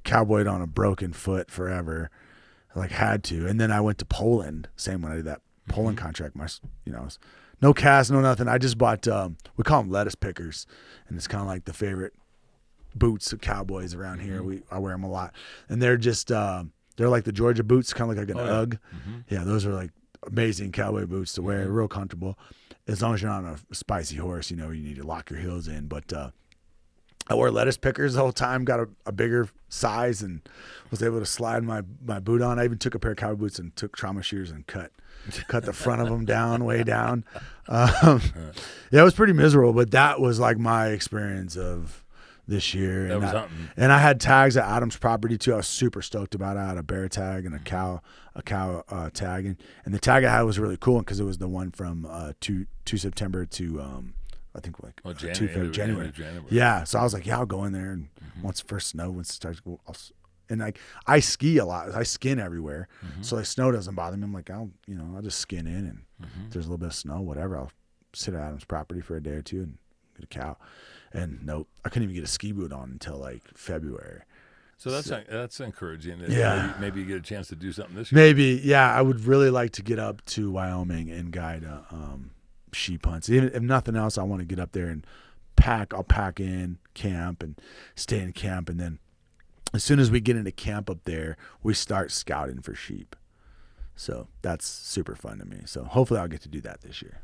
cowboyed on a broken foot forever. I like had to. And then I went to Poland. Same when I did that Poland contract. No cast, no nothing. I just bought, we call them lettuce pickers. And it's kind of like the favorite boots of cowboys around here. I wear them a lot. And they're just, they're like the Georgia boots, kind of like an UGG. Yeah, those are like amazing cowboy boots to wear, real comfortable. As long as you're not on a spicy horse, you need to lock your heels in. But I wore lettuce pickers the whole time, got a bigger size, and was able to slide my boot on. I even took a pair of cowboy boots and took trauma shears and cut the front of them down, way down. Yeah, it was pretty miserable, but that was like my experience of this year. That was something. And I had tags at Adam's property too. I was super stoked about it. I had a bear tag and a cow tag, and the tag I had was really cool because it was the one from 2 September to I think like January. Yeah, so I was like, yeah, I'll go in there, and once the first snow, once it starts, and like I ski a lot, I skin everywhere, so like snow doesn't bother me. I'm like, I'll just skin in, and if there's a little bit of snow, whatever, I'll sit at Adam's property for a day or two and get a cow. And nope, I couldn't even get a ski boot on until like February. So that's encouraging. Yeah. Maybe you get a chance to do something this year. Maybe, yeah. I would really like to get up to Wyoming and guide sheep hunts. Even if nothing else, I want to get up there and pack. I'll pack in camp and stay in camp, and then as soon as we get into camp up there, we start scouting for sheep. So that's super fun to me. So hopefully I'll get to do that this year.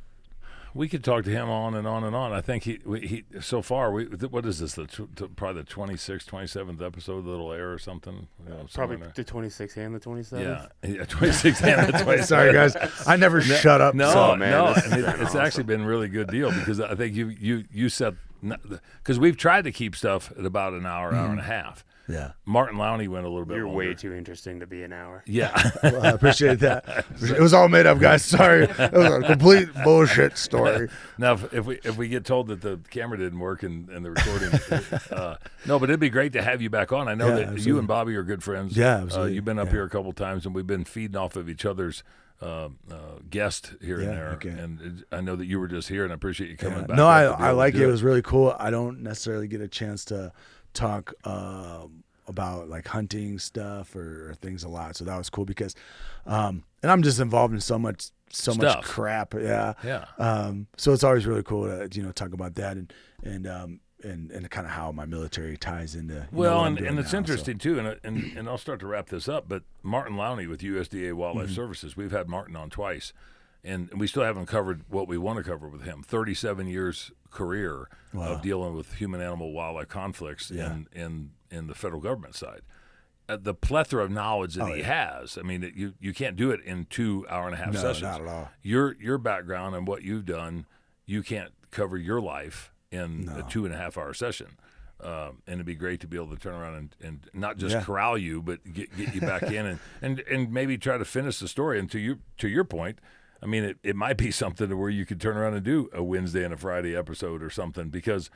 We could talk to him on and on and on. I think he so far, what is this, probably the 26th, 27th episode that'll air or something? Probably the 26th and the 27th. Yeah, 26th and the 27th. Sorry, guys. I never shut up. No, man, it's actually been a really good deal because I think you said, because we've tried to keep stuff at about an hour, hour and a half. Yeah. Martin Lowney went a little bit You're longer. way too interesting to be an hour. Yeah. Well, I appreciate that. It was all made up, guys. Sorry. It was a complete bullshit story. Now, if we get told that the camera didn't work and the recording, no, but it'd be great to have you back on. I know that absolutely. you and Bobby are good friends. Yeah, absolutely. You've been up here a couple times, and we've been feeding off of each other's guest here and there. Okay. And I know that you were just here, and I appreciate you coming back. No, up to be I able like to it. do It was really cool. I don't necessarily get a chance to talk about like hunting stuff or things a lot. So that was cool because, and I'm just involved in so much crap. Yeah. Yeah. So it's always really cool to, talk about that and kind of how my military ties into, Well, and and it's interesting too, and I'll start to wrap this up, but Martin Lowney with USDA Wildlife Services, we've had Martin on twice, and we still haven't covered what we want to cover with him. 37 years career of dealing with human-animal wildlife conflicts in the federal government side. The plethora of knowledge that he has, I mean, you can't do it in 2 hour-and-a-half sessions. Not at all. Your background and what you've done, you can't cover your life in a 2.5-hour session. And it'd be great to be able to turn around and not just corral you, but get you back in and maybe try to finish the story. And to your point, I mean, it might be something to where you could turn around and do a Wednesday and a Friday episode or something, because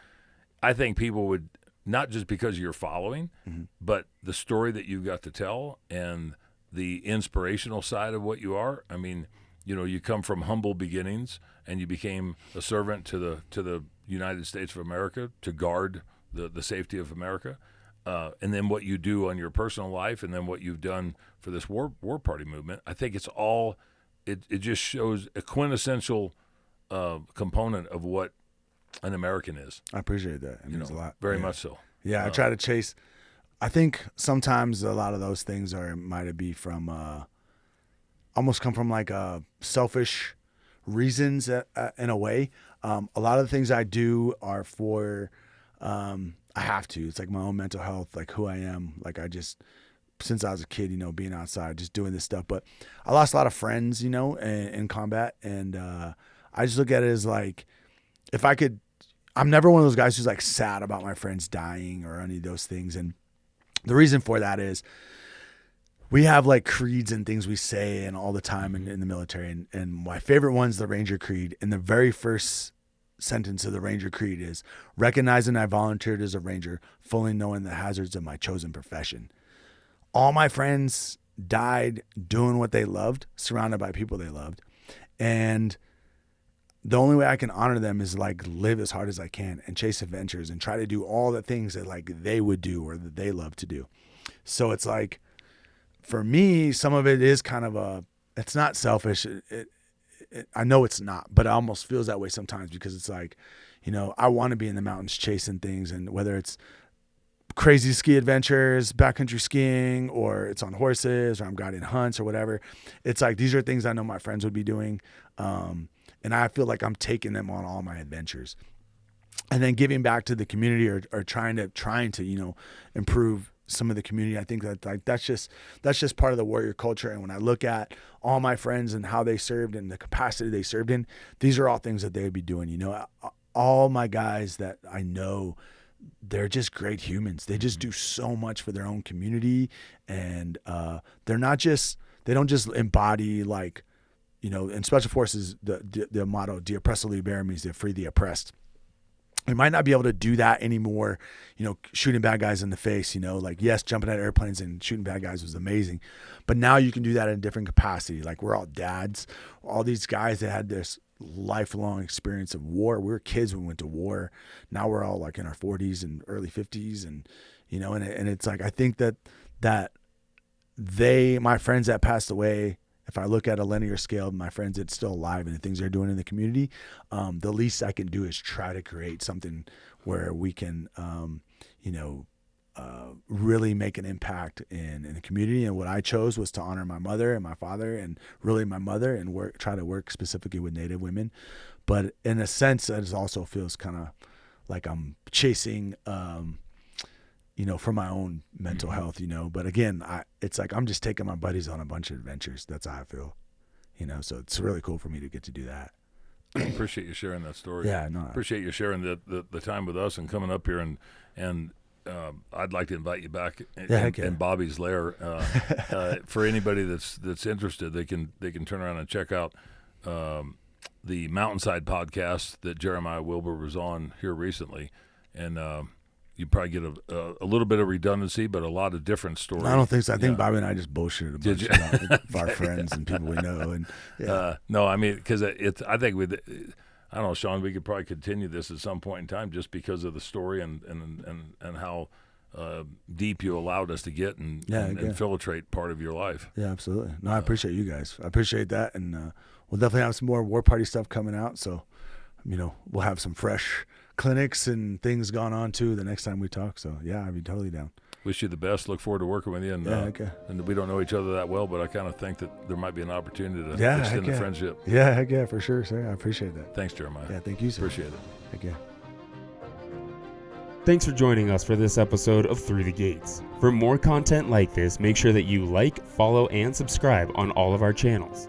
I think people would, not just because you're following, but the story that you've got to tell and the inspirational side of what you are. I mean, you come from humble beginnings and you became a servant to the United States of America to guard the safety of America. And then what you do on your personal life, and then what you've done for this war party movement. I think it's all, it just shows a quintessential component of what an American is. I appreciate that. It means a lot. Very much so. Yeah, I try to chase. I think sometimes a lot of those things might be from almost come from like selfish reasons in a way. A lot of the things I do are for I have to. It's like my own mental health, like who I am. Like since I was a kid, being outside, just doing this stuff. But I lost a lot of friends, in combat, and I just look at it as like, if I could, I'm never one of those guys who's like sad about my friends dying or any of those things. And the reason for that is we have like creeds and things we say and all the time in the military. And my favorite one's the Ranger Creed. And the very first sentence of the Ranger Creed is, recognizing I volunteered as a Ranger, fully knowing the hazards of my chosen profession. All my friends died doing what they loved, surrounded by people they loved. And the only way I can honor them is like live as hard as I can and chase adventures and try to do all the things that like they would do or that they love to do. So it's like, for me, some of it is kind of it's not selfish. I know it's not, but it almost feels that way sometimes, because it's like, I want to be in the mountains chasing things, and whether it's crazy ski adventures, backcountry skiing, or it's on horses, or I'm guiding hunts or whatever. It's like, these are things I know my friends would be doing. And I feel like I'm taking them on all my adventures, and then giving back to the community or trying to, improve some of the community. I think that like that's just part of the warrior culture. And when I look at all my friends and how they served and the capacity they served in, these are all things that they would be doing. All my guys that I know, they're just great humans. They just do so much for their own community, and they don't just embody like, in special forces, the motto, "De oppresso libera," means to free the oppressed. We might not be able to do that anymore, shooting bad guys in the face, like, yes, jumping out of airplanes and shooting bad guys was amazing. But now you can do that in a different capacity. Like, we're all dads. All these guys that had this lifelong experience of war. We were kids when we went to war. Now we're all like in our 40s and early 50s. And, and it's like, I think that my friends that passed away, if I look at a linear scale, my friends that's still alive and the things they're doing in the community, the least I can do is try to create something where we can, really make an impact in the community. And what I chose was to honor my mother and my father, and really my mother, and try to work specifically with Native women. But in a sense, it also feels kind of like I'm chasing, for my own mental health, but again, it's like, I'm just taking my buddies on a bunch of adventures. That's how I feel, so it's really cool for me to get to do that. I appreciate you sharing that story. Yeah, no. Appreciate you sharing the time with us and coming up here, and I'd like to invite you back in Bobby's lair. For anybody that's interested, they can turn around and check out the Mountainside podcast that Jeremiah Wilber was on here recently, and you probably get a little bit of redundancy, but a lot of different stories. I don't think so. I think Bobby and I just bullshitted a bunch about our friends and people we know. And no, I mean, because I think I don't know, Sean, we could probably continue this at some point in time, just because of the story and how deep you allowed us to get and infiltrate part of your life. Yeah, absolutely. No, I appreciate you guys. I appreciate that, and we'll definitely have some more War Party stuff coming out. So, we'll have some fresh clinics and things going on too the next time we talk. So yeah, I'd be totally down. Wish you the best. Look forward to working with you. And, and we don't know each other that well, but I kind of think that there might be an opportunity to extend the friendship. Yeah, heck yeah, for sure, sir. I appreciate that. Thanks, Jeremiah. Yeah, thank you, sir. Appreciate it. Heck yeah. Thanks for joining us for this episode of Through the Gates. For more content like this, make sure that you like, follow, and subscribe on all of our channels.